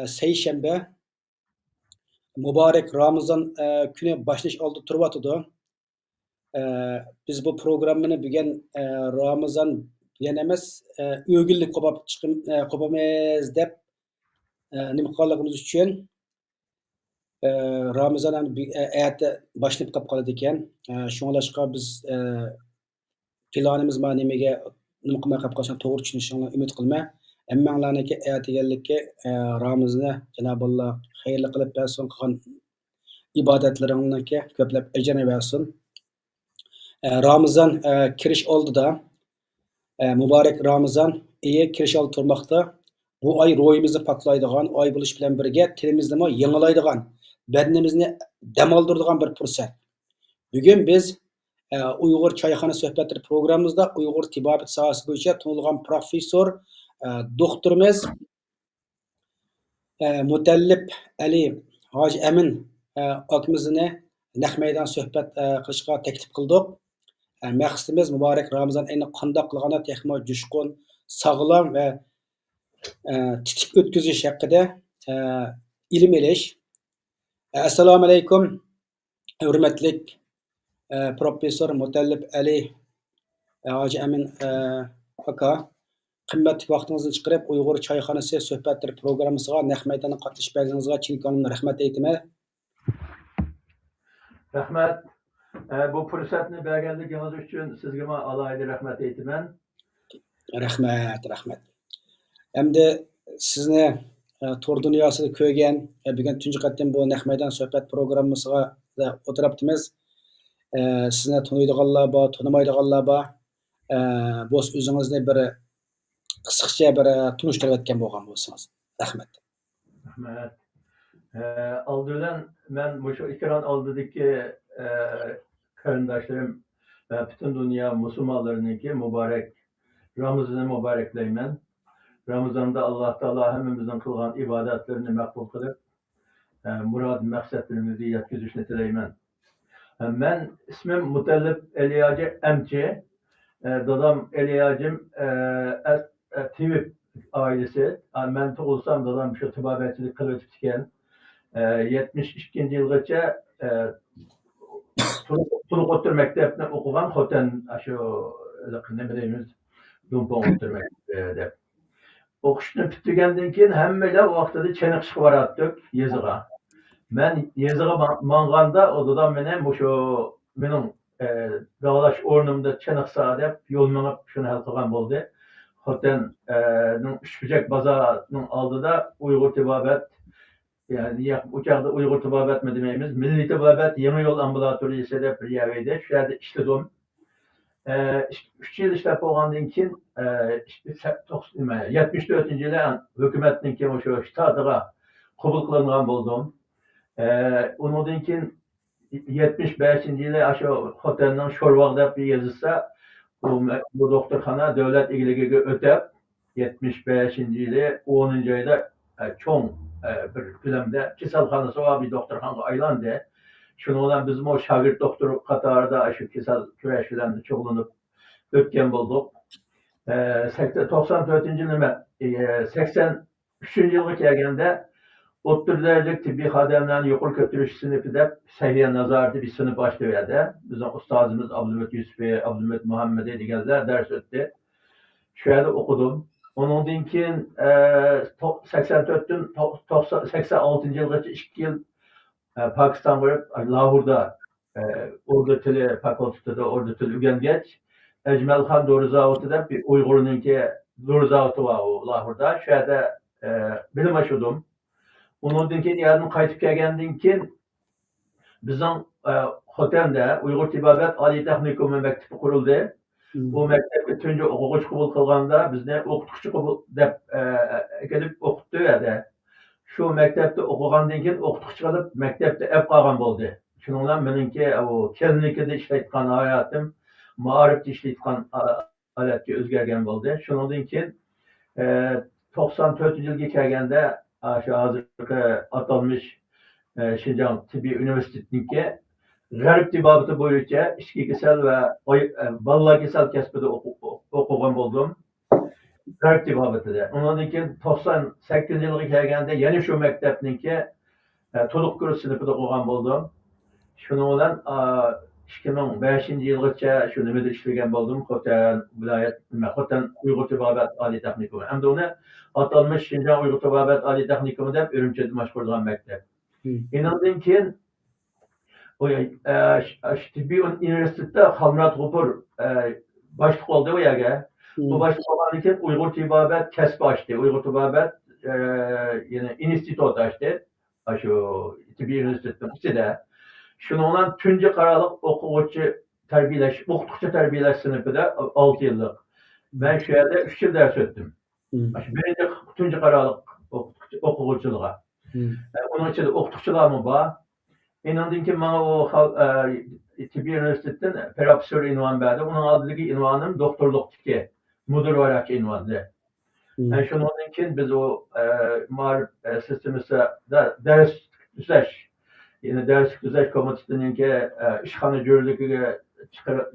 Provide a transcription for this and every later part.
seyşembe mübarek Ramazan günü başlaş oldu turbatıdı. Biz bu programını bugün Ramazan yenemez ögüllik kopamez dep nima qilganligimiz uchun Ramazan ayette başlayıp kap qoladi ekan. Şoňlaşqa biz planımız ma nimaga nima qilmay qolib qolsa to'g'ri tushunishinglarni umid qilma. Hammanglarniki aytiganlikka Ramazonni Cenab-ı xayrli qilib bersin, qilgan ibodatlaringlarga ko'plab ajr bersin. Ramazan kirish oldida mübarek Ramazan iyi kirish oldi turmoqda. Bu ay ruhimizni poklaydigan, oy bo'lish bilan birga tilimizni yangilaydigan, badanimizni dam oldiradigan bir fursat. Bugun biz Uyg'ur choyxona suhbatlari programmamizda Uyg'ur tibobat sohasi bo'yicha tanilgan professor doktorimiz Mutallib Ali Hoji Amin akamizni naq maydon suhbat qilishga taklif qildik. Maqsadimiz muborak Ramazon oyini qanday qilganda texmo jushqun, sog'lom va titik o'tkazish haqida ilm elish. Assalomu alaykum, hurmatli professor Mutallib Ali Hoji Amin aka. Qimmatli vaqtingizni chiqarib Uyg'ur choyxonasi suhbatlari programmasiga naq maydonda qatnashib berganingizga chin ko'nglimdan rahmat aytaman. Rahmat. Bu fursatni berganligingiz uchun sizga men alohida rahmat aytaman. Rahmat. Endi sizni to'r dunyosida ko'rgan, bugun tunji qatdan bu naq maydon suhbat programmasiga o'tiribmiz. Sizni taniydiganlar bor, tanimaydiganlar bor. Bu o'zingizni bir qisqacha bir tunishtirib o'tgan bo'lgan bo'lsangiz. Rahmat. Aldılan men şu ekran aldığındaki kardeşlerim ve bütün dünya Müslümanlarınınki mübarek Ramazan'ı mübarekleymen. Ramazan'da Allah Teala hemimizin kılgan ibadetlerini makbul kılıp murad maksatlarımızı yetkizişini dileymen. Ben ismim Mutallib Eliyacı Emçi. Dadam Eliyacım Tivip ailesi. Ben olsam dadam şu tıbabetçilik kılıçken 72. yılgacha Tuluk Otur Mektebini okugan Xoten şu ne bileyimiz Dumpon Otur Mektebide. Okuşunu bitirgenden keyin hemmeyle o vaqtida çenik çıkıp barattık yazıga. Ben yazıga manganda odadan menem şu menin dağlaş ornumda çenik sağa dep yol menip şunu hal qilgan boldu. Xoten'nin Üçbucak bazarının aldıda Uygur Tibabat yani uçakta Uygur Tibabat mı demeyimiz, Milli Tibabat Yeni Yol Ambulatoriyası da bir yeriydi. Şu yerde işledim. 3 yıl işlep olgandan keyin 74. yılı hükümetinin şu ştatıga kabul kılınan buldum. Ondan keyin 75. yılı şu Xoten'nin Şorvağ'da bir yazısa bu doktorxana devlet ilgilige ötep 75. yılı 10. ayda çoğun bir filmde kesalxanası var bir doktorxana aylandı. Şunu olan bizim o şagird doktor Katar'da şu kesal küreşlerinde çoğulanıp ötken bulduk. 94. yılında 83. yılga kelgende o'ttir derecelik tibbiy xodimlarni yuqori ko'tarish sinifi deb Sahiya Nazar'da bir sınıf başlaydı. Bizim ustazımız Abdülmet Yusuf, Abdülmet Muhammed'e deganlar ders ötdi. Şu yerde okudum. Ondan keyin 84'ten 86. yılgacha 2 yıl Pakistan varıp Lahor'da Urdu tili fakültesinde Urdu tili öğrengeç. Ecmel Khan Doğru Zavut'u da bir Uygur'unki Doğru Zavut'u var o Lahor'da. Şu yerde bilim aşıyordum. Ondan keyin yardım qaytib kelgandan keyin bizim Xoten'de Uygur Tibabat Ali Texnikum mektebi kuruldu. Bu mektepte tunji o'quvchi qabul qilganda bizni o'qituvchi qabul deb kelib o'qitdi edi. Şu mektepte o'qigandan keyin o'qituvchi qilib mektepte ep qolgan bo'ldi. Shuning bilan meniki o klinikada ishlayotgan hayotim ma'rifda ishlayotgan holatga o'zgargan bo'ldi. Shundan keyin 94 yilga kelganda şu hozirgi atalmış Şinjan Tibbiy Üniversitesi'ninki G'arb tibbiyoti bo'yicha ichki kasal va bolalar kasal kasbida o'qigan bo'ldim. Dört tibabetlerde. Ondan keyin 98 yılga kelgende yana shu maktabniki to'liq kurs sinfida o'qigan bo'ldim. Shuning bilan 2005-yilgacha shu nimada ishlagan bo'ldim. Xotan viloyat Xotan Uyg'ur tibobat oliy texnikumi. Hamda uni atalmish Shinjon Uyg'ur tibobat oliy texnikumi deb Urumchida mashhurlagan maktab. Undan keyin tibbiy universitetda Xalmurat G'upur boshliq bo'ldi u yerga. Bu boshliq bo'lgandan keyin Uyg'ur tibobat kasbi ochdi. Uyg'ur tibobat yana institut ochdi. Shu tibbiy universitetning ichida. Shuning bilan tunji qaraliq o'qituvchi tarbiyalash sinfida 6 yillik. Men shu yerda 3 yil dars o'tdim. Birinchi tunji qaraliq o'quvchilarga. Onun ichida o'qituvchilarmi bor. Ondan keyin mana o tibbiy universitetdan professor unvon berdi. Uning oldidagi unvonim doktorlikdagi mudir varaqchi unvondi. Shundan keyin biz o ma'rif sistemasida dars tuzash, ya'ni dars tuzash komitetininki ishxona jo'rligiga chiqarib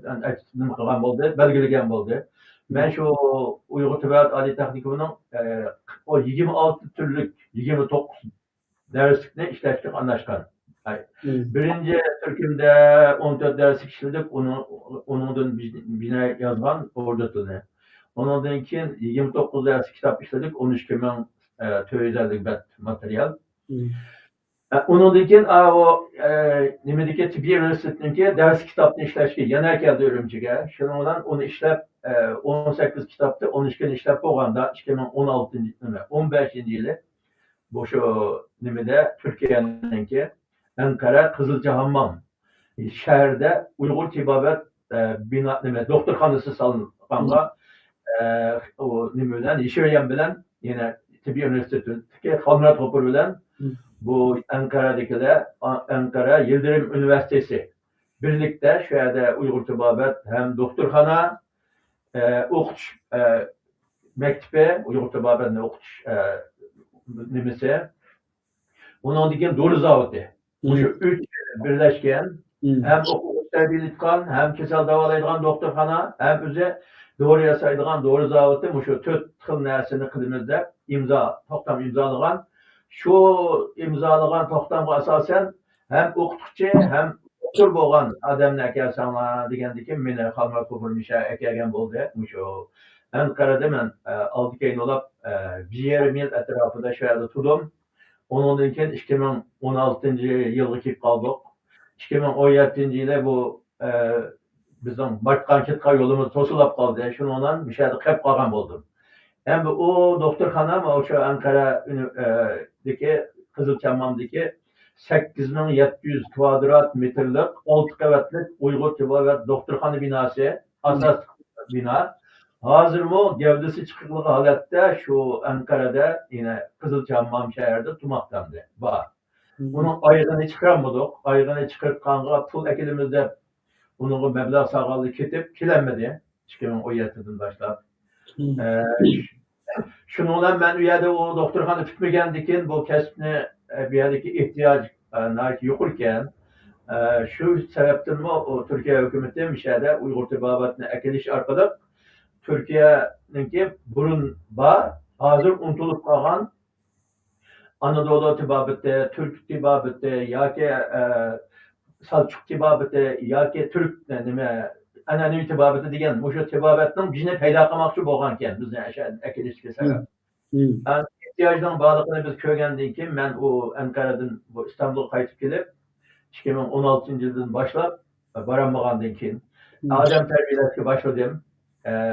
nima qilgan bo'ldi, belgilagan bo'ldi. Men shu Uyg'ur tibobat oliy texnikumining o 26 turlik 29 darslikni ishlashga qatnashgan. Birinci Türkümde 14 ders işledik, onundan bina yazgan orada tülünü. Ondan keyin 29 ders kitap işledik, 13.450 bet materyal. Ondan keyin o nimedeki Tibbi Üniversitesi'ndeki ders kitabını işleşki, yana geldi Ürümçi'ye. Şunun olan onu işlep 18 kitaptı, 13 gün işlep olganda 2016 15. yılı bu şu nimede Türkiye'ninki Ankara Kızılcahamam şehirde Uygur tibabat bina doktorxanası salınğanda o nimeden işleyen bilen yine Tibbi Üniversitesi'ndeki Xalmurat G'upur bilen bu Ankara'dakiler Ankara Yıldırım Üniversitesi birlikte şu yerde Uygur tibabat hem doktorxana okutuş mektebi Uygur tibabatını okutuş nimesi onun diken doğru zavıdı. Bu şu 3 birleşken hem okul terbiyelikkan hem kesel davalaydıgan doktorxana hem öze doğru yasaydıgan doğru zavıdı. Bu şu 4 xil narsani qilimiz deb to'xtam imzalagan. Şu imzalagan to'xtamga asosan hem o'qituvchi hem doktor bo'lgan odamni akelsanglar degandiki meni Xalmurat G'upur misha akagan bo'ldi. Shu Ankara'da men 6 keyin olab 1,5 yil atrofida shu yerda turdim. Ondan keyin 2016 yılga kelib qoldik. 2017 yılı bu bizning boshqa ketgan yo'limiz to'silib qoldi. Shundan mishada qolib qolgan bo'ldim. Endi o doktorxona o'sha Ankara'dagi Qizilchammamdagi 8700 kvadrat metrlik 6 qavatlik Uyg'ur tibobat doktorxona binosi, asos bino. Hozirmi gavdasi chiqiqli holatda shu Ankara'da yine Qizilchammam shahrida turmoqdamdi. Bor. Uning oyig'ini chiqarmadik. Oyig'ini chiqartganga pul akilimizda uning mablag' sog'aldi ketib kelanmadi 2017dan boshlab. Shuning bilan men u yerda o doktorxona tutmagandan keyin bu kasbni bu yerdagi ehtiyoj yuqori ekan. Shu sababdanmi o Turkiya hukumati mishada Uyg'ur tibobatini akilish orqali Türkiye'ninki burun var, hazır unutulup kalan Anadolu tibabetti, Türk tibabetti, ya ki Selçuk tibabetti, ya ki Türk anneannevi tibabetti degen, bu şu tibabetin bizne payda qilmoqchi bo'lganken, bizni akilishga sabab. İhtiyojning borligini biz ko'rgandan keyin men o Ankara'dan bu İstanbulga qaytib kelib, 2016 yildan boshlab borolmagandan keyin odam tarbiyalashga boshladim.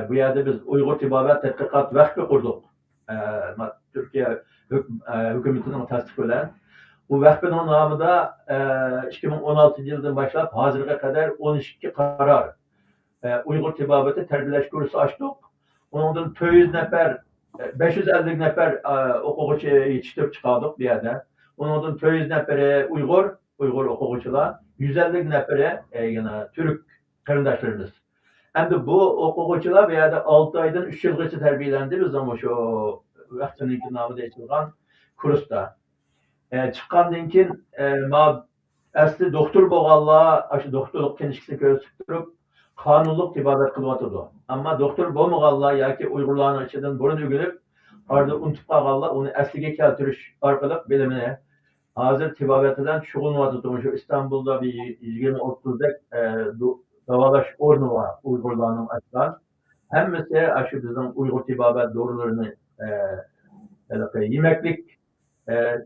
Bu yerde biz Uygur Tibabat Tedqiqat Vakfı kurduk. Türkiye hükümetinin tasdiqlayan. Bu vakfının namı da 2016 yılından başlayıp hazırga kadar 12 karar Uygur Tibabatı terbiyeleş kursu açtık. Ondan 200 nefer 550 nefer okuğucu yetiştirip çıkardık bir yerde. Ondan 200 neferi Uygur okuğucular, 150 neferi yine Türk kardeşlerimiz. Hem de bu okuğucular bir yerde 6 aydan 3 yılgacha terbiyelendi biz ama şu vaktininki namı değiştirilgan kursta. Çıkkandan keyin asli doktor bo'lganlar, shu doktorlik kinishkisini ko'rsatib turib, qonunluq tibobat qilyotidi. Ammo doktor bo'lmaganlar yoki Uyg'urlarning ichidan burun o'gilib, orada unutib qolganlar uni asliga keltirish orqali bilimini hozir tibobat bilan shug'ullanyotidi. Shu Istanbulda bir 20-30 dak davolash o'rni bor Uyg'urlarning ochgan. Hammasi shu bizning Uyg'ur tibobat dorilarini yemeklik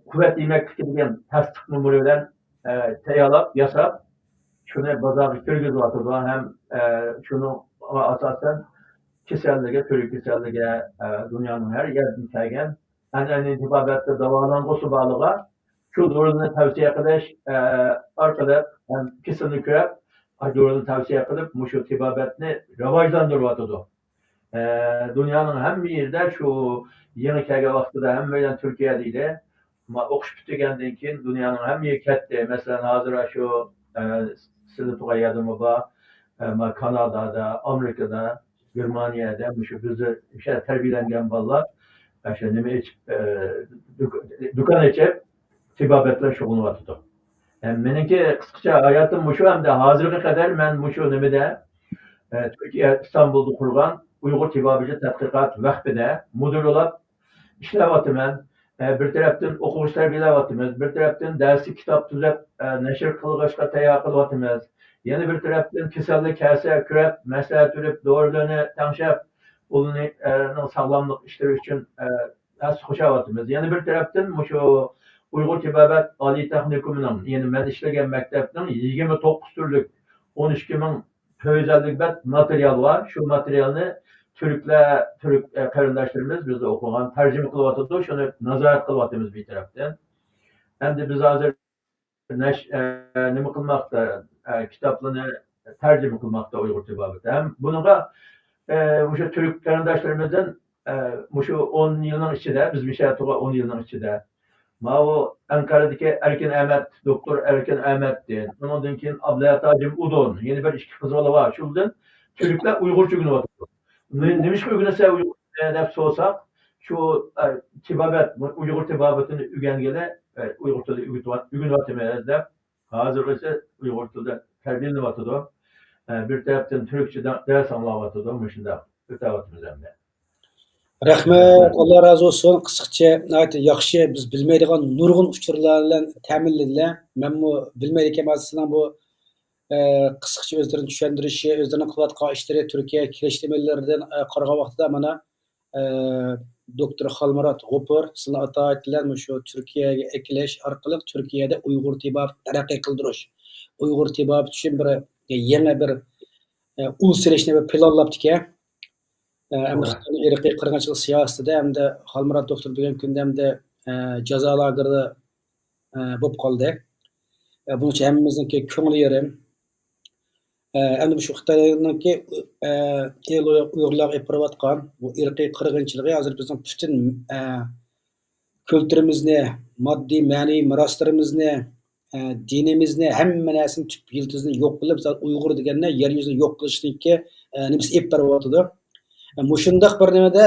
kuvvet yemeklik degan tasdiq numeri bilan tayyorlab, yasab shuni bozorga kirgizyotidu. Ham shuni asosan kasalligi, turli kasalligi dunyoning har yeridan kelgan an'anaviy tibobatda davolang'usi borlig'i shu dorini tavsiya qilish orqali ham kasalni ko'rib, dorini tavsiya qilib, shu tibobatni rivojlantiryotidi. Dunyoning hamma yerida shu yangi kelgan vaqtida hamma bilan Turkiya deydi. O'qish tugagandan keyin dunyoning hamma yeri ketdi. Masalan, hozir shu sizlar tug'ayadimi bor, Kanadada, Amerikada, Germaniyada shu bizni o'sha tarbiyalangan bolalar shu nima ichib, do'kon ichib tibobat bilan shug'ullanyotidi. Meniki qisqacha hayotim shu hamda hozirga qadar men shu nimada Turkiya İstanbul'da qurgan Uyg'ur tibobat tadqiqot vaqtida mudir bo'lib ishlayapman. Bir tarafdan o'quvchi tarbiyalayapmiz, bir tarafdan darslik kitob tuzab nashr qilishga tayyor qilyapmiz. Yana bir tarafdan kasallik kelsa ko'rib, maslahat berib, dorilarni tanishib, ularni sog'lomlik ishlari uchun qo'shyapmiz. Yana bir tarafdan shu Uyg'ur tibobat oliy texnikumining, ya'ni men ishlagan maktabning 29 turlik 12,450 material var. Shu materialni Türk qarindoshlarimiz bizni o'qigan, tarjima qilyotdi. Shuni nazorat qilyapmiz bir tarafdan. Endi biz hozir nima qilmoqda, kitoblarni tarjima qilmoqda Uyg'ur tibobatida. Ham bunga o'sha Türk qarindoshlarimizdan shu 10 yilning ichida, biz mishatga 10 yilning ichida Mao Ankara'daki Erkin Ahmet, Doktor Erkin Ahmet'ti. Ondan keyin Abdullah Hacim Udon, yeni bir işki kızı var. Şuradan Türkler Uygurca günü var. Nemiş ki günese Uygur dep sorsak, şu tibabat, Uygur tibabatını ügengele, Uygur tilde ügünüvatımız dep, hazır ise Uygur tilde terbiyeleniyatdı. Bir taraftan Türkçe ders anlatıdı, müşünde ötevatımız hem de. Rahmet, Allah razı olsun. Qısqacha yaxshi biz bilmaydigan nurg'un uchurlar bilan ta'minladilar. Men bu bilmaydigan sizning bu qisqacha o'zlarini tushuntirishi, o'zlarining qilayotgan ishlari Turkiya kelishimlaridan qaragan vaqtida mana doktor Xalmurat G'upur sizlar atoatlar shu Turkiyaga ekilish orqali Turkiyada Uyg'ur tibobat taraqqiy qildirish, Uyg'ur tibobat uchun bir yangi bir ul silishni planlabdi ekan. Hem de irqiy qirg'inchilik siyosatida hamda Xalmurat doktor degan kunda hamda jazo lagerida bo'lib qoldi. Buning uchun hammamizniki ko'ngli yerim. Endi shu Xitoyninki Uyg'urlarga qilayotgan bu irqiy qirg'inchiligi hozir bizning butun kulturimizni, moddiy, ma'naviy meroslarimizni, dinimizni, hamma narsani tub yildizni yo'q qilib, Uyg'ur deganni yer yuzini yo'q qilishniki nimasi ep beryapti. Mushundaq bir nimada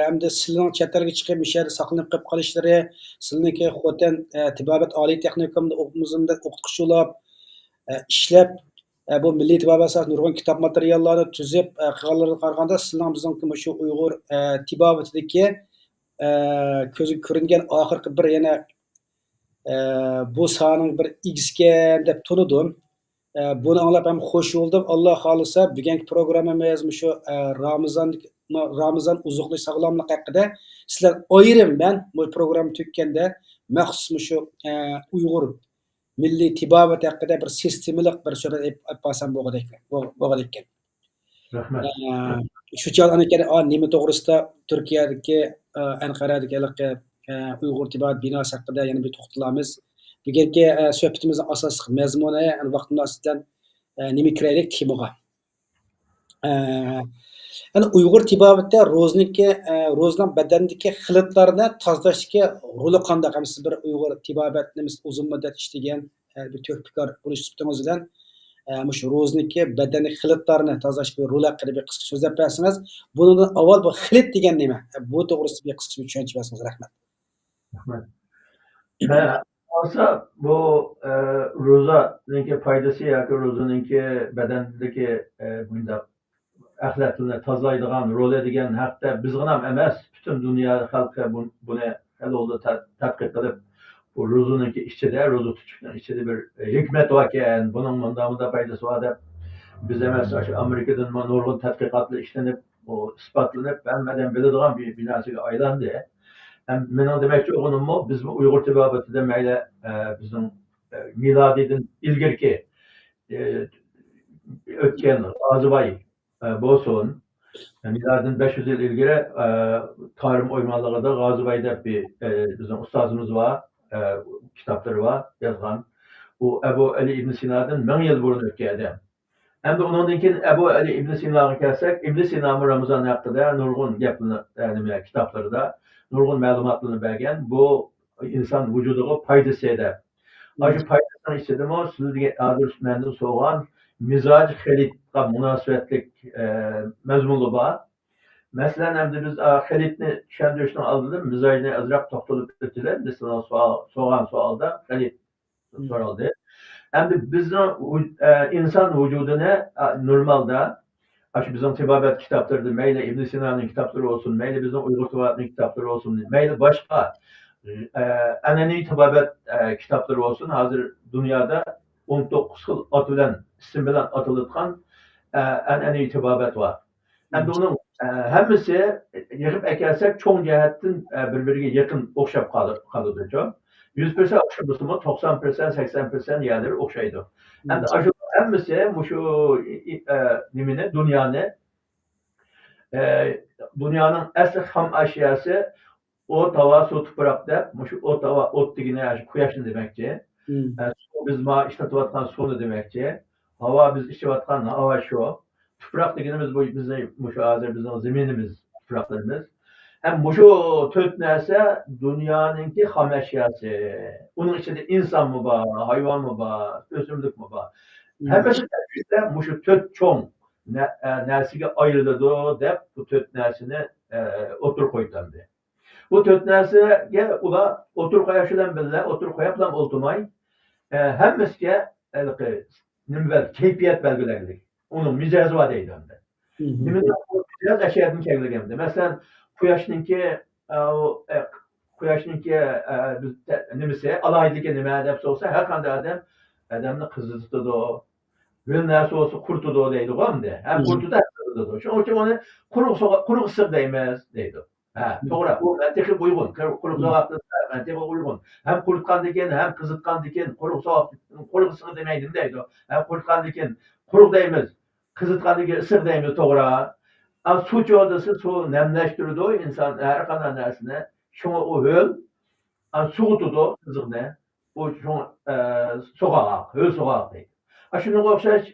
hamda sizlarning chet elga chiqib ishlar saqlanib qolib qolishlari, sizlarniki Xotan tibobat oliy texnikumda o'qituvchilar ishlab bu milliy tibobat asosida nurg'un kitob materiallarni tuzib qilganlarga qaraganda sizlarning bizningki shu Uyg'ur tibobatidagi ko'zga ko'ringan oxirgi bir yana bu sohaning bir egizgan deb tunidim. Bunu anlab hem hoş oldum. Allah halisa bugungi programmamiz shu Ramazan uzuqlik sog'lomlik haqida sizlar ayrim ben bu programma tukkanda maxsus shu Uyg'ur milliy tibobat haqida bir sistemalik bir so'zlar aytmasam bo'ladi ekan. Rahmat. Shu chog'da nima to'g'risida Turkiyadagi Anqaradagi Uyg'ur tibobat binosi haqida yana bir to'xtalamiz. Bugungi suhbatimizning asosiy mazmuni vaqt munosabatidan nima kiraylik temaga. Yani Uyg'ur tibobatida ro'zning badandagi xiltlarni tozalashdagi roli qanday? Siz bir Uyg'ur tibobatni uzun muddat ishlagan bir tadqiqotchi bo'lish sifatingiz bilan shu ro'zniki badaniy xiltlarni tozalashga roli haqida bir qisqa so'zlab bersangiz, bundan avval bu xilit degan nima? Bu to'g'risida bir qisqa tushuncha bersangiz rahmat. Rahmat. olsa bu ro'zaninki foydasi yoki ro'zaninki badandagi bundaq axlatlarni tozalaydigan roli degan haqda bizgina ham emas, butun dunyo xalqi buni hali oldi tadqiq qilib, bu ro'zaninki ichida, ro'za tutishning ichida bir hikmat bor ekan, buning bunda foydasi bor deb biz emas, shu Amerikadan nurg'un tadqiqotlar ishlanib, u isbotlanib, hammadan biladigan bir narsaga aylandi. Mening demoqchi bo'lganim biz bu Uyg'ur tabobatida mayli bizning milodiydan ilgirki o'tgan G'ozibay bo'lsin, miloddan 500 yil ilgari Tarim o'ymonligida G'ozibay deb bir bizning ustozimiz bor, kitoblari bor yozgan. U Abu Ali ibn Sinodan 1000 yil burun o'tgan odam. Endi undan keyin Abu Ali ibn Sinoga kelsak, Ibn Sino Ramazon haqida nurg'un gaplarni kitoblarida nurg'un ma'lumotlarni bergan. Bu inson vujudiga foydasi edi. Shu foydasining ichidami sizga hozir mendan so'rgan mizoj xilitga munosabatlik mazmuni bor. Masalan, endi biz xilitni tushuntirishning oldida mizojni azroq to'xtalib o'tdilar. Masalan, so'rgan savolda xilit so'raldi. Endi bizning inson vujudini normalda shu bizning tibobat kitoblarida mayli Ibn Sinoning kitoblari bo'lsin, mayli bizning Uyg'ur tibobatining kitoblari bo'lsin, mayli boshqa an'anaviy tibobat kitoblari bo'lsin, hozir dunyoda 19 xil ot bilan, ism bilan atiladigan an'anaviy tibobat bor. Endi uning hammasi yig'ib kelsak, cho'ng jihatdan bir-biriga yaqin o'xshab qoladi. 100% o'xshamasimi, 90%, 80% yerlari o'xshaydi. Endi shu hammasi shu nimani, dunyoning asli ham ashyasi o't, havo, suv, tuproq deb, shu o't, havo, o't degani quyoshni demakchi. Suv biz ishlatayotgan suvni demakchi. Havo biz ichayotgan havo shu. Tuproq deganimiz bu bizning shu hozir bizning zaminimiz, tuproqlarimiz. Hem bu şu to'rt narsa dunyoninki ham ashyasi. Uning ichida inson mı bor, hayvon mı bor, o'simlik mi bor? Hammasi tarkibida shu to'rt cho'ng narsaga ayriladi deb bu to'rt narsani o'tirib qo'ydi. Bu to'rt narsaga ular o'tirib qo'yish bilan birga, o'tirib qo'yib bilan o'ltirmay, hammasiga nima kayfiyat belgilaylik. Uning mijozi bor deydi. Nima mijoz ashyodan kelganda. Masalan, quyoshninki biz nimasi alaydiga nima deb so'rasa, har qanday odamni qizitadi, bir narsa olsa qurtadi deydi-ku endi. Ham qurtadi, qizitadi. Shuning uchun uni quruq issiq deymiz deydi. Ha, to'g'ri. Bu mantiqqa uyg'un. Quruq so'g'aqda mantiqqa uyg'un. Ham qurtgandan keyin, ham qizitgandan keyin quruq issiq demaydim deydi. Ham qurtgandan keyin quruq deymiz, qizitgandan keyin issiq deymiz, to'g'ri. Su çoğdası su nemleştirdi insan her qanday narsani. Şuna o höl, soğutudu kızıqni. O şuna soğaq, höl soğaq deydi. Şuna o'xshash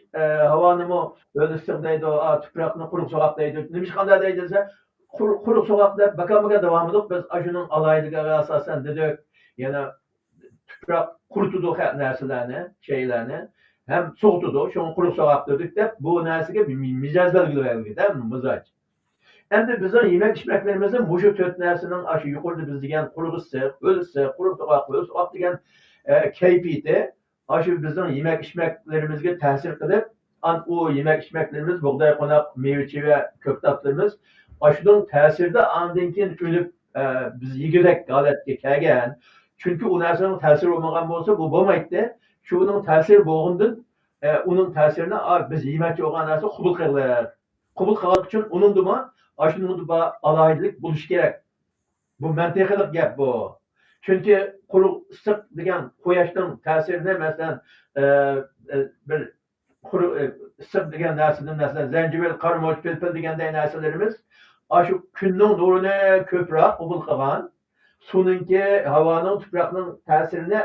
havanimi höl issiq deydi, tuproqni quruq so'g'aq deydi. Nima qanday deydi desa, quruq so'g'aq deb bakamaga davom etdik. Biz shuning alaydiga asosan dedik, yana tuproq quritudu narsalarni, şeylarni. Hem soğutudu, şunu quruq soğaq dedik deb bu narsaga mijoz belgilaydi, mizoj. Endi bizning yemek içmeklerimizin bu şu to'rt narsaning shu yuqorida biz degan quruq issiq, ho'l issiq, quruq so'g'aq degan kayfiyati shu bizning yemek içmeklerimizga ta'sir qilib, u yemek içmeklerimiz bug'doy qo'noq, meva va ko'ktatlarimiz shuning ta'sirida andan keyin o'lib biz yegidek holatga kelgan. Chunki u narsaning ta'siri bo'lmagan bo'lsa, bu bo'lmaydi. Şunun ta'siri bo'lgandan uning ta'sirini biz yemoqchi bo'lgan narsa qabul qiladi. Qabul qilish uchun uningda shuningda alaydilik bo'lishi kerak. Bu mantiqiy gap bu. Chunki quruq issiq degan quyoshning ta'sirini masalan bir quruq issiq degan narsadan masalan zanjibil, qarmoq, filfil deganday narsalarimiz shu kunning nurini ko'proq qabul qilgan, suvninki, havoning, tuproqning ta'sirini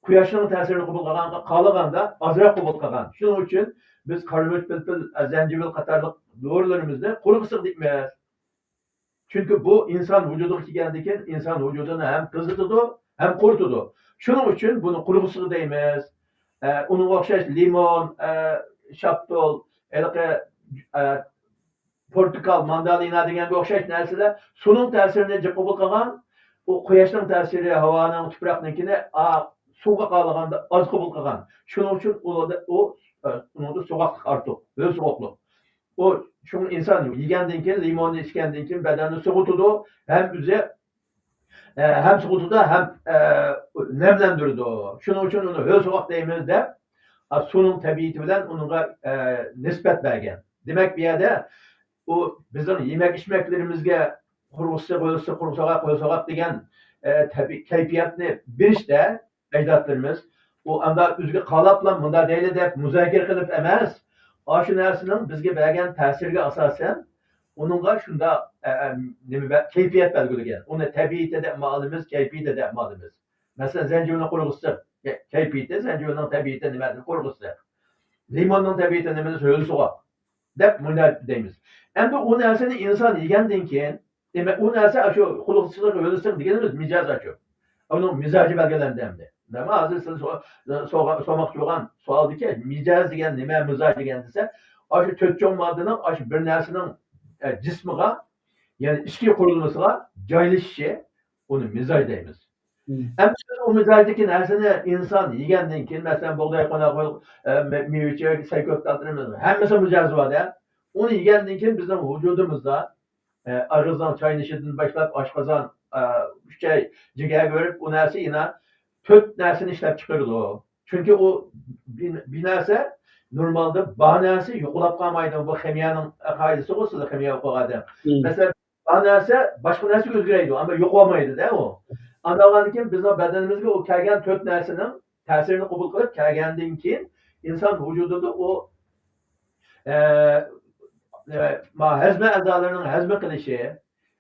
quyoshning ta'sirini qabul qilganda ozroq qabul qilgan. Shuning uchun biz qarmoq, filfil, zanjibil qatorli dorilarimizni quruq issiq deymiz. Chunki bu inson vujudiga kelgandan keyin inson vujudini ham qizitadi, ham quritadi. Shuning uchun buni quruq issiq deymiz. Unga o'xshash limon, shaptol, portakal, mandalina deganga o'xshash narsalar suvning ta'sirini qabul qilgan, o quyoshning ta'siri, havoning, tuproqnikini suvga qolganda oz qabul qilgan. Shuning uchun unda so'g'aqlik ortiq, o'z so'g'aqlik. O shuning inson yegandan keyin, limonni ichgandan keyin badanni sug'utadi, ham o'zi hem soğutuda hem nemlendirdi. Şunun için onu höl soğuk deyimiz de sunun tabiiyeti bilen onunla nispet bergen. Demek bir yerde o bizim yemek içmeklerimizge kurgusoğak degen keyfiyetini bir işte ecdatlarımız o anda üzgü kalapla bunda değil de müzakere kılıp emez. Aşı nersinin bizge bergen tesirge asasen onunla şunda keyfiyet belgilegen. Onu tabiiyete de malımız, keyfiyete de malımız. Mesela zencefilin kurgusu, keyfiyete, zencefilin tabiiyete nimetli kurgusu. Limonun tabiiyete nimetli höl soğuk. Dep bunlar deyimiz. Hem de o nerseni insan yegenden keyin, demek o nerse şu kurgusular ölüsün diyenimiz micaz açıyor. Onun mizacı belgelendi hem de. Değil mi? Hazır soğukçu olan sualdı ki, micaz diyen nime mizaj diyen dese, aşı tötçü olmadığının, aşı bir nersinin cismiga, yani içki kurulmasına joylashishi onu mizaj deymiz. Hem o mizajdaki narsani inson yegandan keyin masalan bug'doy qo'noq meva sayko'tlarimiz hammasi mijozi bor-da. Uni yegandan keyin bizning vujudimizda og'izdan chaynashidan boshlab oshqozon uchay jigarga berib u narsa yana 4 narsani ishlab chiqaradi. Chunki u bir narsa normalda banasi yo'qolib qolmaydi. Bu ximiyaning qoidasi bu, siz ximiya o'qigan. Mesela narsa boshqa narsaga o'zgaradi, ammo yo'qolmaydi-da u. Anlagandan keyin bizning badanimizga o kelgan 4 narsaning ta'sirini qabul qilib kelgandan keyin inson vujudida o hazm a'zolarining hazm qilishi,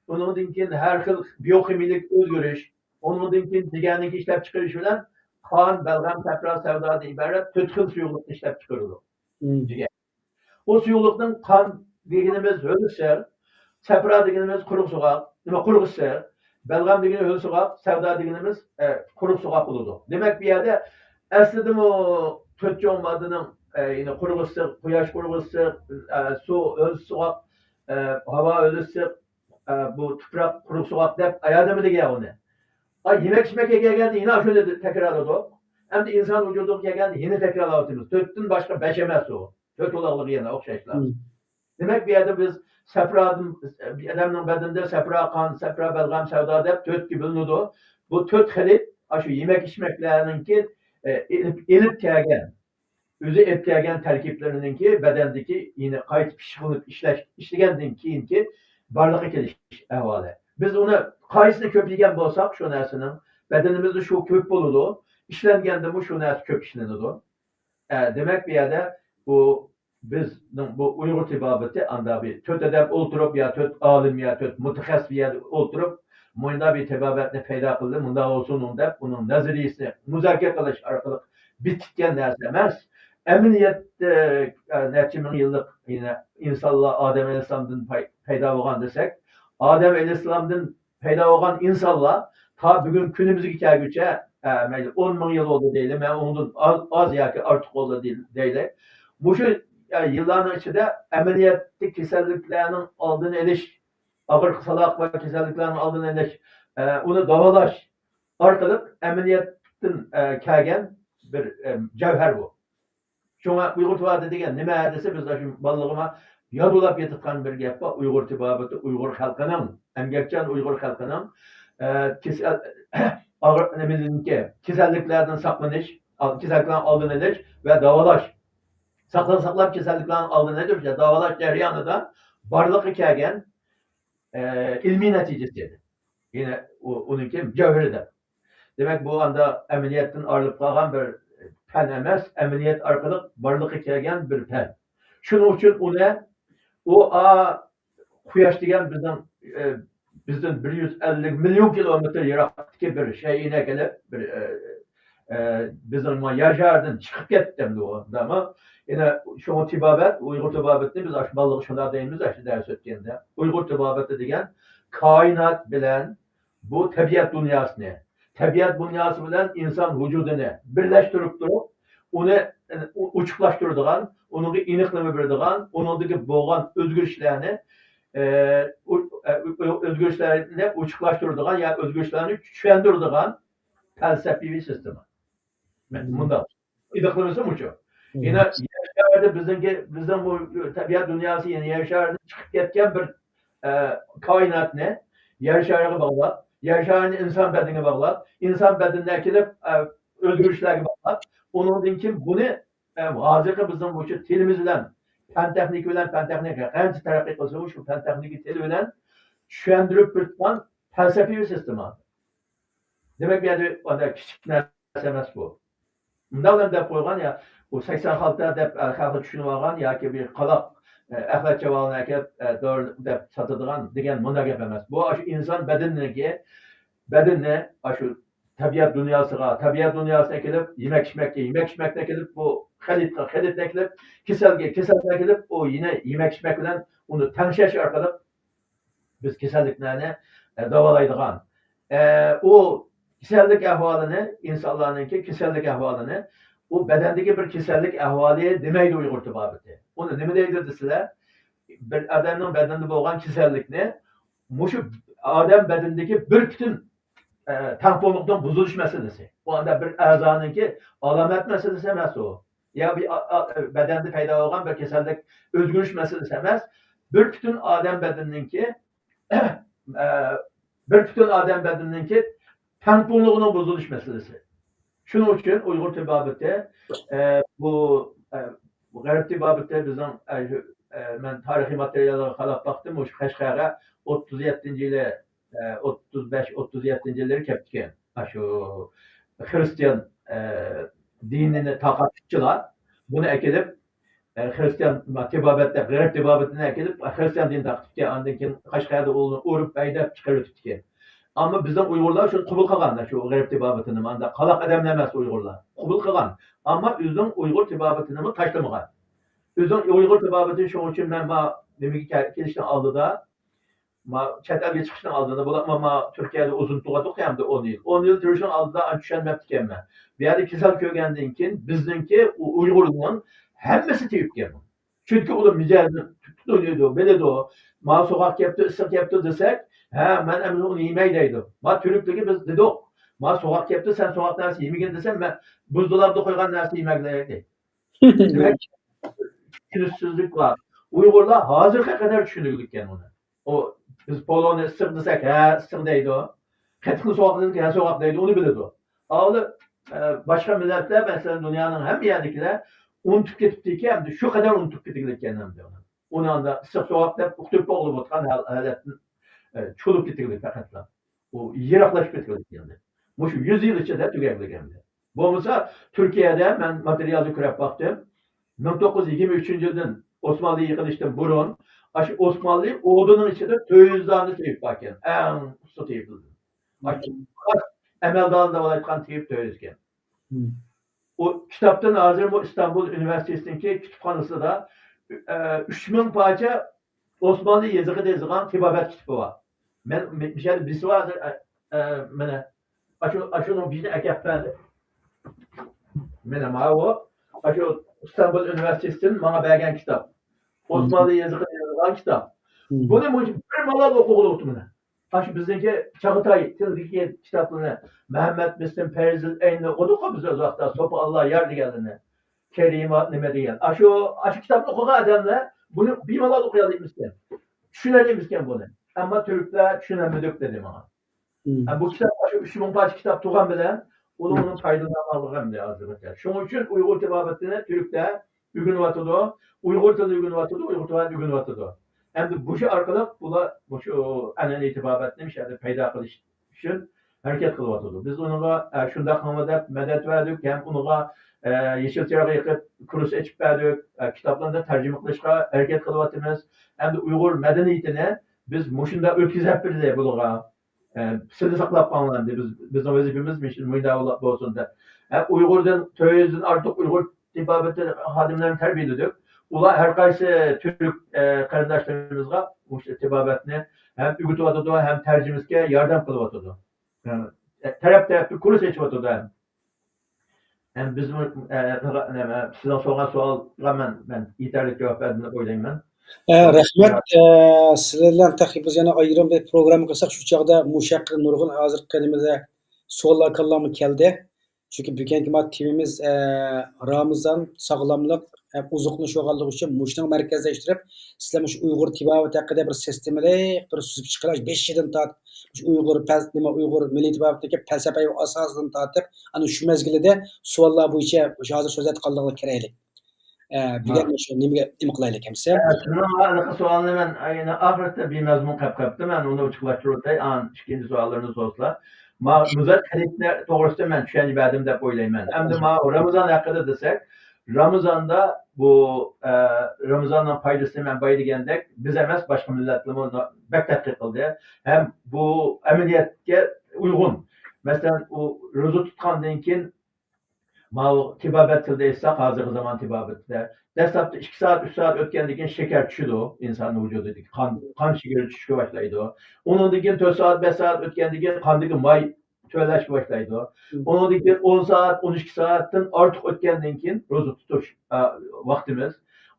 undan keyin har xil biokimiyalik o'zgarish, undan keyin deganiki ishlab chiqarish bilan qon, balg'am, safra, savdodan iborat 4 xil suyuqlikni ishlab chiqaradi. O suyuqlikning qon deganimiz o'lishar, safra deganimiz quruq so'g'aq, nima quruq sir, balg'am deganimiz o'l so'g'aq, savdo deganimiz quruq so'g'aq bo'ladi. Demak bu yerda aslida bu 4 jo'madining yine quruq issiq, quyosh quruq issiq, suv o'l so'g'aq, havo o'l issiq, bu tuproq quruq so'g'aq deb ayadimi degan uni. Yemek içmekle gelgende yine şöyle tekrarladı. Hem de insan vücudu gelgende yine tekrarladı. 4'ten başka 5 emez o. 4 olalım yine okşayışlar. Demek bir yerde biz bir adamın bedeninde sefra kan, sefra belgam, sevda dep 4 gibi bulunudu. Bu 4 xili şu yemek içmeklerininki elip kelgen, özü et kelgen terkiplerininki bedendeki yine kayıt pişirilip işlegenden keyinki barlığı keliş ehvali. Biz onu qaysını köpleyen bolsak şu narsının bedenimizde şu köp boludu. İşlengende bu şu narsa köp işlenidi. Demek bir yerde bu biz bu Uyghur tibabeti anda bir töt edep oturup ya töt alim ya töt mütehassıs bir yerde oturup munda bir tibabetini peyda kıldı. Munda olsun onda bunun nazariyesini müzakere kılış arkalık bitken narsa emas. Emniyette neçe min yıllık yine insanlar Adem Aleyhisselam'dan peyda olgan desek Adem Aleyhisselam'dan peyda olgan insanlar ta bugün günümüzdeki kelgüçe 10 bin yıl oldu değil, ben onun az yaki artık oldu değil. Bu şu yılların içinde ameliyatlı keselliklerinin aldığını eliş, ağır kısalak ve keselliklerinin aldığını eliş, onu davalaş, arkalık ameliyatın kelgen bir cevher bu. Şuna Uyghur tibabeti degen nima dese biz şu ballığıma yadulap yetikkan bir gap var. Uyghur tibabeti Uyghur halkının, emgekçan Uyghur halkının keselliklerden saklanış, keselliklerin aldığını eliş ve davalaş. Saklap keselliklerin aldığını eliş ve davalaş cereyanı da barlık hikayen ilmi neticesiydi. Yine onunki cevheridir. Demek bu anda emniyetin ağırlık kalan bir pen emez, emniyet arkalık barlık hikayen bir pen. Şunun için o kuyaş degen bizden 150 milyon kilometre yaraktaki bir şeyine gelip bizim yaşardan çıkıp gittim o ama yine şu tibabet, Uyghur tibabetini biz aşmalığı şuna deyimiz aşı ders ötkende. Uyghur tibabeti degen kainat bilen bu tabiat dünyasını, tabiat dünyası bilen insan vücudunu birleştirip durup onu uçuklaştırdıgan, onun iniklemi birdigan, onundaki boğan özgürlüklerini özgürlüklerini uçuklaştırdıgan ya özgürlüklerini güçlendirdigan felsefi sistemi. Bundan. İdiklimizde muçu. Yine yaşarda bizim bu tabiat dünyası yine yaşarda çıkıp ketken bir kainat ne? Yaşarına bağlı. Yaşarını insan bedenine bağlı. İnsan bedenine kilip özgürlüklerine bağlı. Onun için bunu hazırki bizim bu tilimiz bilen fen texniki bilen fen texniki qancha taraqqiy qilsa shu fen texniki til bilen tushuntirib turgan felsefi bir sistem. Demek bu yerda onda kichik narsa emas bu. Bundan deb qo'ygan ya bu 86'da deb xalqi tushunib olgan yoki bir qaloq axlat chavalini akab deb sotadigan degan bunday gap emas. Bu shu inson bedenni shu tabiat dünyasına kelib yemek içmekle kelib bu xilitga kelib kasalga kelib o yine yemek içmek bilan uni tangshash orqali biz kasalliklarni davolaydigan o kasallik ahvolini insonlarniki kasallik ahvolini o bedendeki bir kasallik ahvoli demaydi Uyg'ur tibobati. Uni nima deydi desizlar? Bir odamning bedenida bo'lgan kasallikni mushu odam bedenidagi bir bütün tampонluktan buzuluş meselesi. Bu anda bir a'zoniki alamet meselesi emas o. Ya bir bedende paydo bo'lgan bir kasallik o'zgarish meselesi emas. Bir bütün odam bedeninki bir bütün odam bedeninki tampонluğunun buzuluş meselesi. Şunun için Uyghur tibobati bu g'arb tibobati bizning men tarixiy materiallarga qarab baktım. O'sha Qashqarga 37-yili 35-37-yillar kelibdikan. Shu Hristiyan dinini taqatchilar buni akilib Hristiyan tibobatda g'arb tibobatini akilib Hristiyan dinini taqatgan. Ondan keyin Qashqarda uni urib haydab chiqarib o'tibdikan. Ama bizden Uygurlar şunu kabul kılgan, şu g'arb tibobatini manda qalaq adam emas Uygurlar. Kabul kılgan. Ama özün Uygur tibobatini tashlamagan. Özün Uygur tibobatini shuning uchun men nimaga kelishdan oldida chet elga chiqishdan oldida bo'lib Turkiyada uzun tug'adiq hamda 10 yil. 10 yil turishdan oldida tushunmabdi ekanman. Bu yerda kasal ko'rgandan keyin bizningki Uyg'urning hammasi tegib kelgan. Chunki ular mijozni tutdi, biladi. Ma so'qaq kelibdi, issiq kelibdi desak, ha, men emin uni yemay deydi. Ma Türkligi biz dedik. Ma so'qaq kelibdi, sen so'qaq narsa yemagin desam, men buzdolabda qo'ygan narsa yemaklaydi. Demak, tushunishsizlik var. Uyg'urlar hozirga qadar tushunilgan uni. O biz poloni issiq desak, ha, issiq deydi. Qattiq so'qaq desak, ha, so'qaq deydi, uni biladi. Avli boshqa millatlar, masalan, dunyoning hamma yerdagilar unutib ketibdiki, hamda shu qadar unutib ketilgan hamda. Uni anda issiq so'qaq deb uqtirib bo'lib o'tgan holatni cho'lib ketilgan faqatla. O yiroqlashib ketilgan. Mushu 100 yil ichida tugagan. Bo'lmasa Turkiyada men materialni ko'rib baktım. 1923-yildan Osmanlı yıkılıştan burun, aşı Osmanlı ordunun içinde 400 tane teyip bakken. En usta teyipildi. Emel Dağı'nda olaytkan teyip 400 iken. O kitaptan hazır bu İstanbul Üniversitesi'ndeki kütüphanesi da 3000 parça Osmanlı yazığı yazılan tibabet kitabı var. Ben bir şey birisi var mene aşının bizde ekeplendi. Mene o aşı İstanbul Üniversitesi'nin bana bergen kitap. Osmanlı yazığı yazılan kitap. Bunu bir malal okuduğum bana. Aşı bizdeki Çağatay Tilki kitaplarını Mehmet Müslim Perzil Eyn'i okuduk biz uzakta. Sopa Allah yardı geldiğini. Kerimat nime diyen. Aşı kitabını okuyan adamlar bunu bir malal okuyalım istedim. Düşünelim istedim bunu. Ama Türkler düşünemedik dedim bana. Yani bu kitap aşı 3000 parça kitap tuğan bilen onun faydından alırım diye hazırlıklar. Şunun için Uygur tibabatını Türkler ügün vatıdı, Uygur tilı ügün vatıdı, Uygur tibabatı ügün vatıdı. Hem de bu şey arkalık, bu şu annenin itibabatını bir şeyde payda kılış için hareket kılıp vatıdı. Biz onunla şunda kalmadı, medet verdik, hem onunla yeşil çırağı yıkıp kurus içip verdik, kitaplarında tercüme kılışka hareket kılıp vatımız. Hem de Uygur medeniyetine biz muşunda öküzep bir de buluğa. Sizi saklap kalmadı. Bizim vazifemiz müydavullah olsun da. Uygur'dan, Töyüz'ün artık Uygur tibabatı hadimlerini terbiye edildik. Ula her kaysi Türk kardeşlerimizga bu tibabatını hem ügütüvatıdı hem tercümizge yardım kılıvatıdı. Taraf kuru seçivatıdı. Hem bizim sizden soran sualga ben yeterli cevap verdiğini koyayım ben. Rahmat. Sizlar bilan biz yana ayrim bir program qilsak, shu chog'da mushaqqa nurg'un hozirgi nimada savollar kallamı keldi. Chunki bugungi temamiz Ramazon sog'lomlik uzuqlish bo'lganligi uchun mushning markazlashtirib, sizlar shu Uyg'ur tiborat haqida bir sistemalik bir suzib chiqarish 5 yildan tortib shu Uyg'ur milliy tiboratdagi falsafaviy asosidan tortib, ana shu mezgilida savollar bo'yicha hozir so'z aytganligini kerakli. Bugun shu nimaga nima qilaylik hamsa? Sizin sualını ben yine ahirette bir mezmun kaptım. Ben onu açıklaştırırım. An ikinci suallarınız olsa. Müzet hadisler doğrusu ben düşünce bedim de oylayayım. Hem de Ramazan hakkında desek, Ramazan'da bu Ramazan'ın faydasını ben bayılgendek biz emez başka milletlerime beklettik kıldı. Hem bu ameliyatke uygun. Mesela o rozu tutkandan kin Mao tibabet tilde hazır zaman tibabette. Desktop'ta 2 saat 3 saat ötkendikin şeker düşüdü o insanın vücudundaki kan şekeri düşüşü başlaydı o. Onun dikin 4 saat 5 saat ötkendikin kandaki may tüveleşki başlaydı o. Onun dikin 10 saat 12 saatten artık ötkendikin rozu tutuş vaktimiz.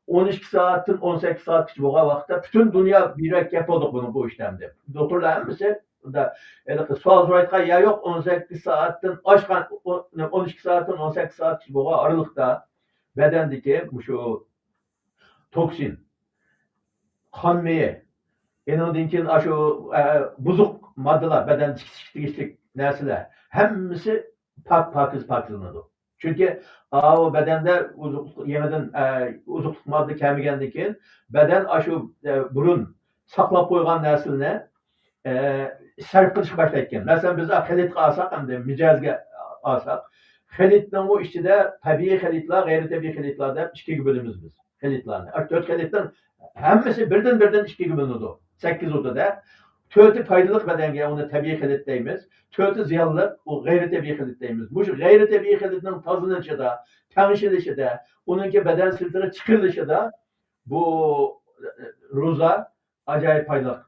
12 saatin 18 saat kişi boğa vakti bütün dünya bir yap olduk bunu bu işlemde. Doktorlar hemisi da sual soraydığa ya yok 18 saatin aşkan 12 saatin 18 saat kişi boğa aralıkta bedendeki bu şu toksin, kan meyi, enodinkin şu buzuk maddeler, beden çıkışlık nesneler, hemisi pakizlandı. Çünkü o bedende yemeden uzukluk madde kemigendikin beden şu burun saklap koygan nesline sarf kılış başlayken. Mesela biz xelit alsak hem de micazga alsak xelitden o içinde tabii xelitler, gayri tabii xelitler de iki bölümümüz biz. Xelitlerle. 4 xelitten hemmesi birden iki bölünüdü. 8 odada. 4'ü faydalık bedenge onu tabii xelit deyimiz. 4'ü ziyanlı o gayri tabii xelit deyimiz. Bu gayri tabii xelitinin tazınışı da, tanışılışı da, onunki beden siltiri çıkırılışı da bu ruza acayip faydalık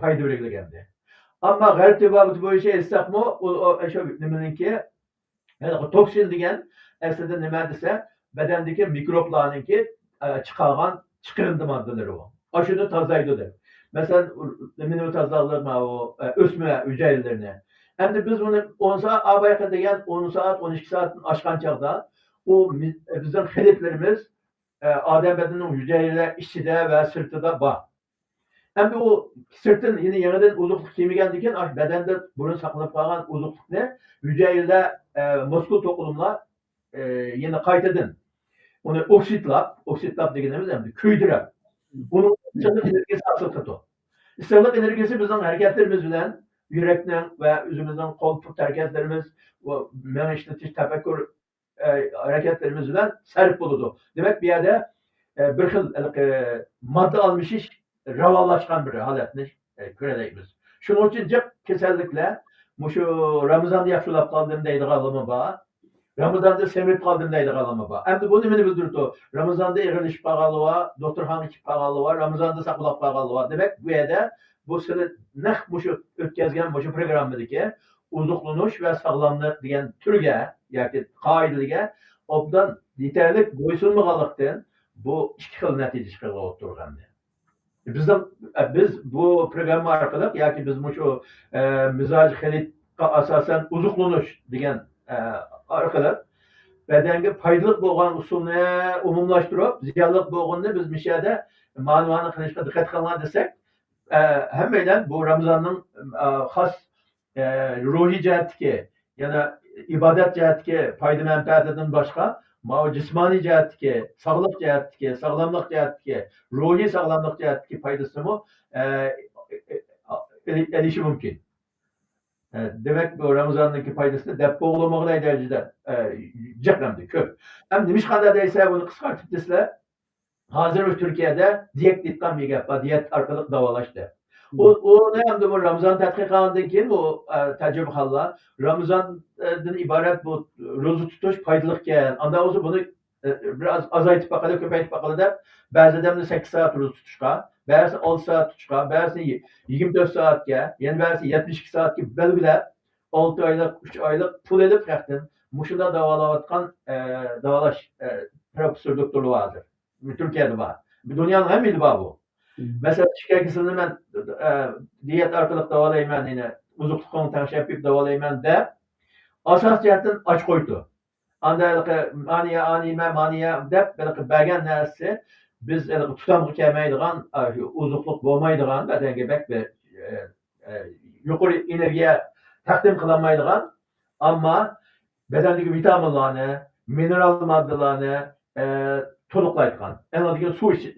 payda verildi geldi. Ama gayri tabii bu işe esnaf mı? O şu deminki yani toksin degen aslında nima desa bedendeki mikroplarınki çıkargan çıkırıntı maddeleri o. Aşını tazaydı der. Mesela demin tazallarma o ösme hücrelerini. Hem de biz bunu 10 saat abaya degen 10 saat 12 saatin aşkan çağda o bizim xelitlerimiz adem bedeninin hücreleri içinde ve sırtıda var. Hem de o sırtın yine yeniden uzukluk kemigendiken bedende bunu saklanıp kalan uzukluk ne? Hücreyle muskul tokulumlar yine kaydedin. Onu oksitlap dediğimiz hem de köydürep. Bunun ısırlık enerjisi asıl kötü. Isırlık enerjisi bizim hareketlerimiz bilen, yürekten ve üzümüzden kol tut hareketlerimiz, men işletiş, tefekkür hareketlerimiz bilen sarf buludu. Demek bir yerde bir xil madde almış iş, ravalaşkan bir haletini göreleyimiz. Şunun için kesinlikle şu Ramazan'da yaxşılap kaldığım deydi kalımı var. Ramazan'da semip kaldığım deydi kalımı var. Hem de bunu beni bildirdi. Ramazan'da eğrilişip kağalı var, doktorhan içip kağalı var, Ramazan'da saklap kağalı var. Demek bu yerde bu sene şu ötkezgen şu programdaki uzuklunuş ve sağlamlık diyen türge, yani kaidelige obdan yeterlik boysunmagalıktan bu iki xil natija chiqib oturganda. Biz bu program orqali yoki biz şu mizaj xelitga asosan uzuqlanish degan orqali bedenge foydali bo'lgan usulni umumlashtirib, ziyonli bo'lganini biz mishada ma'noni qilishga diqqat qilgan desak, hammadan bu Ramazonning xos ruhiy jihatdagi, yana ibodat jihatdagi foyda manfaatidan boshqa jismoniy jihatdagi, sog'liq jihatdagi, sog'lomlik jihatdagi, ruhiy sog'lomlik jihatdagi foydasini erishi mumkin. Demek bu Ramazan'daki faydasını dep boğulamağı derecede ceplemdi, köp. Hem demiş kadar deyse bunu kıskartıp desle hazır Türkiye'de diyet ditkan bir gap var, diyet arkalık davalaştı. O ne yaptı bu Ramazan tatbikatındaki bu tecrübe halla Ramazan'dan ibaret bu rozu tutuş faydalık gelen. Anda olsa bunu biraz azaytıp bakalım, köpeytip bakalım da bazı adamda 8 saat rozu tutuşka, bazı 6 saat tutuşka, bazı 24 saat ya, yani bazı 72 saat gibi belgeler 6 aylık, 3 aylık pul edip yakın. Muşuda davalavatkan davalaş profesör doktorluğu vardır. Türkiye'de var. Dünyanın hem ili var bu. Hmm. Mesela şikayetini ben diyet arkalık davalayman yine uzukluğunu tanış yapıp davalayman de asas cihetten aç koydu. Anda maniye dep belki belgen nersi biz tutamlı kelmeydiğen uzukluq bolmaydiğan bedenge bek bir yukarı energiya takdim kılamaydiğan ama bedendeki vitaminlarını, mineral maddelerini toluqlaydigan. En azından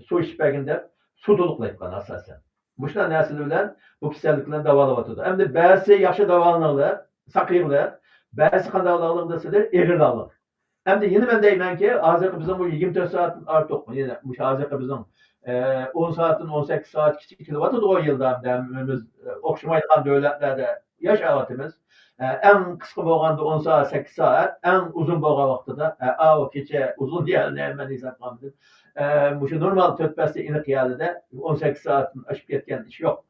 su içpeginde su toluqlaydigan asasen. Muşlar nesili bilen bu kasalliklarni davalayatıdı. Hem de bazı yaxşı davalanırlar, sakıyırlar. Bazı qandaylıqlar deseler eğirdalık. Hem de yine ben deymen ki hazırki bizim bu 24 saat artıq yine bu hazırki bizim 10 saatin 18 saat kiçik kilovatı da o yılda biz okşamaydigan devletlerde yaşayatımız. En kısa bolganda 10 saat 8 saat, en uzun bolgan vaqtida o kecha uzun diýerler men hesaplamdım. Muşu normal 4-5 iniq ýerde 18 saat aşıp ketgen iş yok.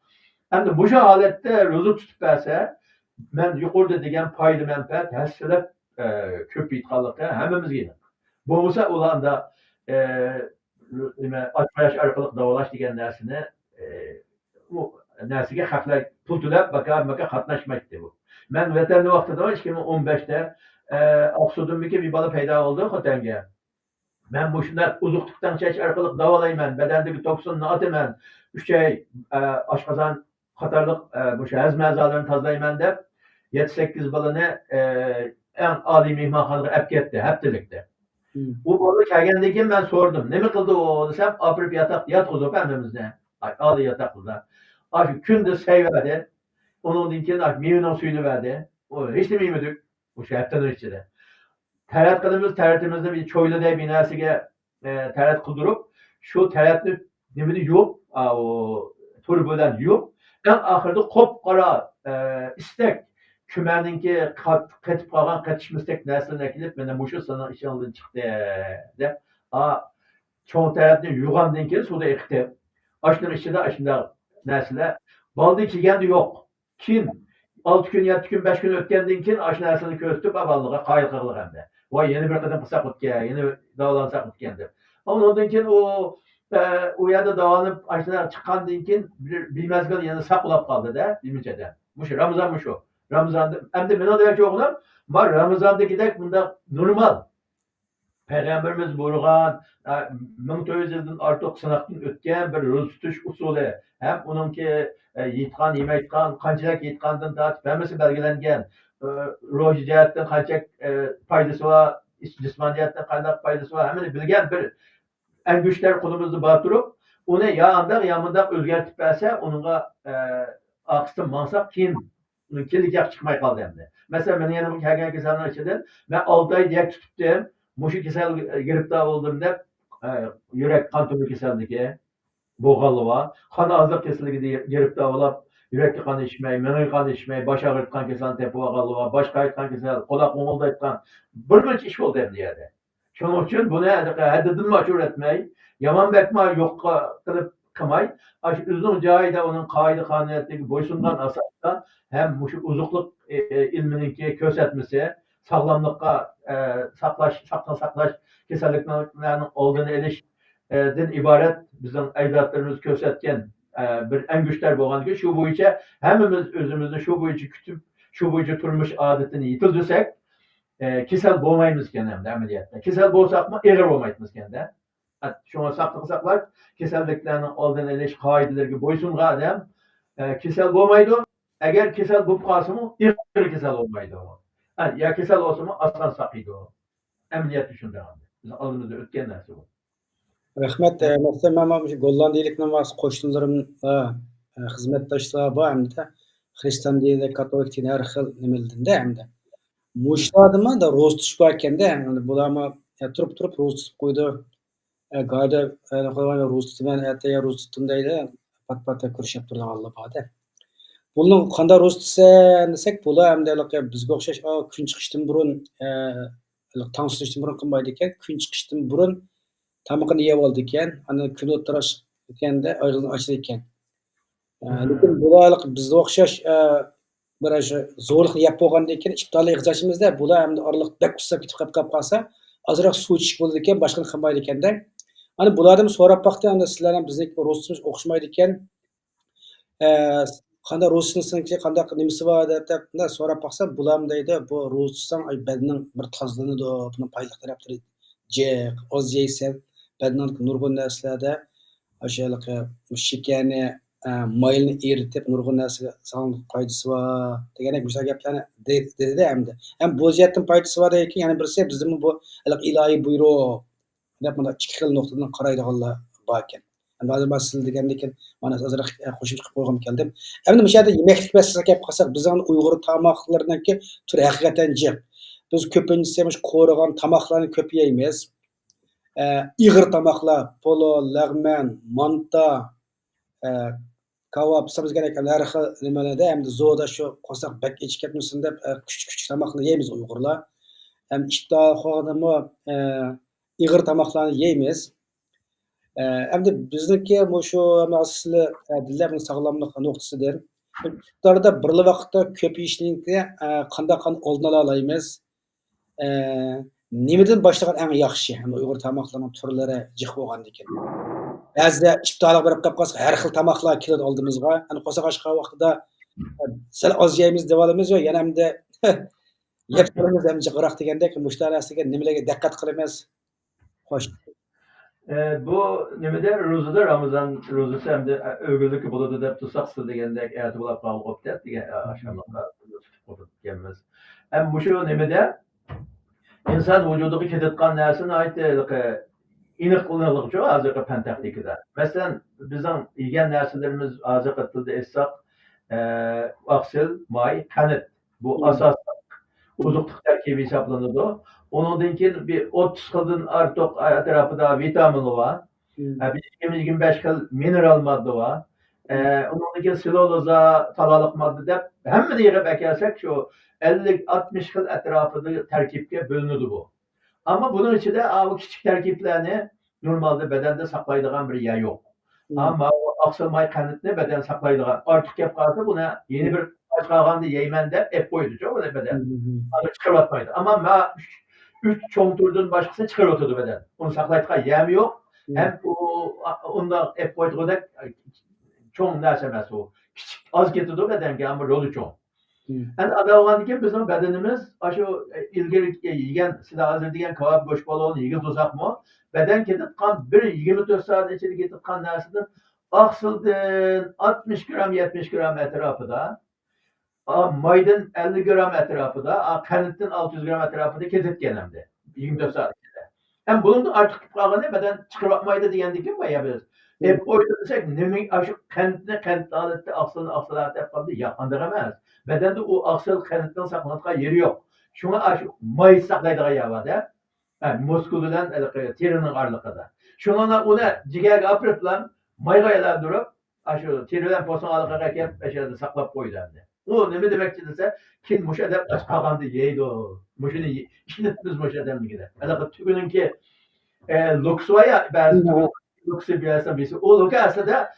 Hem de muşu haletde roza tutup berse men yuqorda degan payda menfaat hässelep köp ýitganlygy hemmemizge ýyk. Bolmasa ulanda açmayaş arkalyk dawalaş digen närsini bu närsige haklar pul төлep baka katnaşmakdy bu. Men wetende wagtyda 2015'te Aksu'dunki bir bala peyda oldu Xotenge. Men bu şunda uzuktuktan çeş arkalık davalayman, bedendeki toksinini atıman, 3 ay aşqazan qatarlyk bu hazm azalarını tazlayman dep 7-8 balany en ali mehmanxanага ap ketdi, heptilikde. Bu bala kelgendeki men sordum. Neme kıldı o desem, apırıp yatak yatqızıp hemmimizde. Ali yataklıda. Aşı kündüz seyverdi. Onun dinkin meyvenin suyunu verdi. O hiç de meymedik. Bu şehirten içinde. Terat kılımız teretimizde bir çoylu diye binasıge terat kıldurup şu teratını nemini yok o turbulen yok. En ahırda kopkara istek kümeninki ketip kalan ketişmistek nesline ekilip bana muşu sana işin aldın çıktı de çoğun teratını yugan dinkin suda ekti. Aşının içinde aşında nesile baldı ki geldi yok. Kim 6 gün, 7 gün, 5 gün ötkendiğin kin aşın ersini köstüp avallığa, kayılkıqlıq hem de. Vay yeni bir kadın kısak ötken, yeni davalansak ötkendir. Ama ondan kin o yerde davalanıp aşına çıkandığın kin bilmezgil yeni sakulap kaldı da, bilmeyeceğden. Muşu, Ramazan muşu. Ramazan'da, hem de bana da çoğunum, var Ramazan'da gidek bunda normal. Peygamberimiz buyurgan 1900 yıldan artık sınaktan ötken bir roz tutuş usulü hem onunki yitkan, yeme yitkan, kançalık yitkandan tartip hemmesi belgelengen ruhi cihetten kançak faydası var, cismaniyetten kaynak faydası var hemmini bilgen bir en güçler kolumuzu batırıp onu ya andak ya mındak özgertip verse onunla aksın mansap kim? Onun kirlik yak çıkmaya kaldı hem de. Mesela benim yanımda hergen kesenler içinden ben 6 ay diyek tuttum. Muşu kesel giriptar olduğumda yürek kan tümü keseldiki boğalı var. Kan azlık kesildi giriptar olup yürekli kan içmeyi, menil kan içmeyi, baş ağrıtkan kesen tepi boğalı var. Baş kayıtkan kesel, kulak omuldatkan bir iş oldu hem diyede. Şunun için bunu haddedin maçur etmeyi, yaman bekme yok kılıp kımay. Uzun cahide onun kaydı kanuniyetteki boysundan asasdan hem muşu uzukluk ilmininki kösetmesi, sağlamlıkka saklaş kesinliklerin olduğunu elişden ibaret bizim evlatlarımız kösetken bir en güçler bolgan ki şu boyunca hemimiz özümüzün şu boyunca kütüp şu boyunca turmuş adetini yitildirsek kesel bolmayımızken hem de ameliyatta. Kesel bolsak mı eğer bolmayımızken de. Şuna saklar keselliklerin olduğunu eliş kaidelerine boysunga adam kesel bolmaydı. Eğer kesel bulup kalsa mı eğer kesel olmaydı o. Yani ya kesel olsa mı aslan sakıydı o. Emniyet düşündü abi. Biz alımızda ötken neresi bu. Rahmet. Mesela ben Gollandiylikten varsa koştunlarım hizmetdaşlar var hem de Hristiyan dini, Katolik dini her xil nimelerde hem de. Muşladımı da roz tutup varken de yani bulama turup roz tutup koydu. Gayda roz tutup ya roz tuttum deydi. Pat kuruşup durdu Allah bade. Bunun qanday roz tutsa desek bula hem de bizge o'xshash kun chiqishdan burun tong suzishdan burun qilmaydi ekan, kun chiqishdan burun tamog'ini yeb oldi ekan, ana kun o'tirash ekanda og'zini ochdi ekan. Lekin bular bizga o'xshash bir zo'rliqni yeb bo'lgandan keyin iftolga yig'izashimizda bular hamda oraliq bak qisqa ketib qolib qolsa, ozroq suv ichish bo'ladi ekan, boshqani qilmaydi ekanda. Hani bulardan so'rab baktım, endi sizlar ham bizniki ruschamiz o'xshamaydi ekan. Qanday ruschasizniki qandaq nimasi bor deb bunday so'rab baksam, bularmi deydi, bu ruschasang badanning bir tozlanadi, buni foydali taraflari jiq, oz yeysan, badanning nurg'un narsalarda o'sha shakarni, maylni eritib nurg'un narsaga sog'liq foydasi bor degandek go'zal gaplarni dedi-da endi. Ham bu jihatdan foydasi bor ekan, yana birisi bizning bu ilohiy buyruq deb mana ikki xil nuqtadan qaraydiganlar bor ekan. Hozir man siz degandek mana ozroq qo'shimcha qilib qo'ygim keldim. Endi o'sha yerda yemeklik masalasiga kelib qolsak, bizning Uyg'ur tamoqlariniki turi haqiqatan jiq. Biz ko'pincha qo'rigan tomoqlarni ko'p yeymiz. Ig'ir tomoqlar, polo, lag'man, manta, eee, kabob, bizga har xil nimalarda endi zo'da shu qo'saq bak ichib ketmasin deb kuch tomoqni yeymiz Uyg'urlar. Ham iftor xo'dimi ig'ir tomoqlarni yeymiz. Endi bizniki shu sizlar dedilar buni sog'lomlik nuqtasidan. Iftorda birla vaqtda ko'p yeyishninki qanday oldini ola olamiz? Nimadan boshlagan eng yaxshi? Uyg'ur tamoqlarining turlari jiq bo'lgandan keyin. Ba'zida iftorga borib qolib qolsak, har xil tomoqlar keladi oldimizga. Qo'saq ochgan vaqtida sal oz yeymiz deb olamiz yo, yana hamda yeb turamiz ham jiqroq degandek mushta narsaga nimalarga diqqat qilamiz? Xo'sh. Bu nimada ro'zada Ramazon ro'zasi hamda o'g'illik bo'ladi deb tursak siz degandek e'tibor qilib degan aşamlıqqa tutib kelamiz. Ham shu nimada inson vujudiga ketayotgan narsani aytaylik aniqlanig'uchi hozirgi fan texnikada. Masalan, bizning yegan narsalarimiz hozirgi tilda aytsak, oqsil, may, qanit bu asos ozuqlik tarkibi hisoblanadi. Onundan keyin bir 30 xildan ortiq atrofida vitamin var. Bir 20-25 xil mineral modda var. Onundan keyin seluloza, talalik modda deb hammani yig'ib kelsak shu 50-60 xil atrofida tarkibga bo'linadi bu. Ama bunun içinde bu küçük terkiplerini normalde bedende saklaydıgan bir yer yok. Ama o aksamay kanıtını beden saklaydıgan artık yap kalsa buna yeni bir aç kalgandı yeymen de hep koydu çok öyle beden. Onu çıkartmaydı. Ama üç çoğunturduğun başkasını çıkartıyordu beden. Onu saklaydıgan yem yok. Hem onda hep koyduğu da çoğun nersemez o. Küçük az getirdi beden ama rolü çoğun. Yani adamdan keyin bizning badanimiz shu ilgari yegan sizlar hozir degan kabob go'sht baloni yigit uzaqmi badan ketayotgan bir 24 soat ichida ketayotgan narsadan oqsildan 60 gram 70 gram atrofida maydan 50 gram atrofida qanitdan 600 gram atrofida ketayotgan hamda 24 soat ichida ham bundan ortiq ketib qolganda badan chiqarolmaydi degandik boya biz hep o'ylasak nima shu qandni qand holatda oqsilni oqsilar deb qoldi yo'q qanday emas bedende o aksel kanıttan saklanatkan yeri yok. Şuna şu may saklaydığı yer var da. Yani muskuludan terinin ağırlıkta. Şuna ona ciğerge apırıplan mayga yalar durup şu teriden posan alıqaga kelip eşede saklap koydu hem de. O ne demekçi dese kim muş edep aç kalgandı yeydi o. Muşunu işletimiz muş edemlikide. Alaka tügününki luks var ya bazı luksu bilirsen birisi. O luksu aslında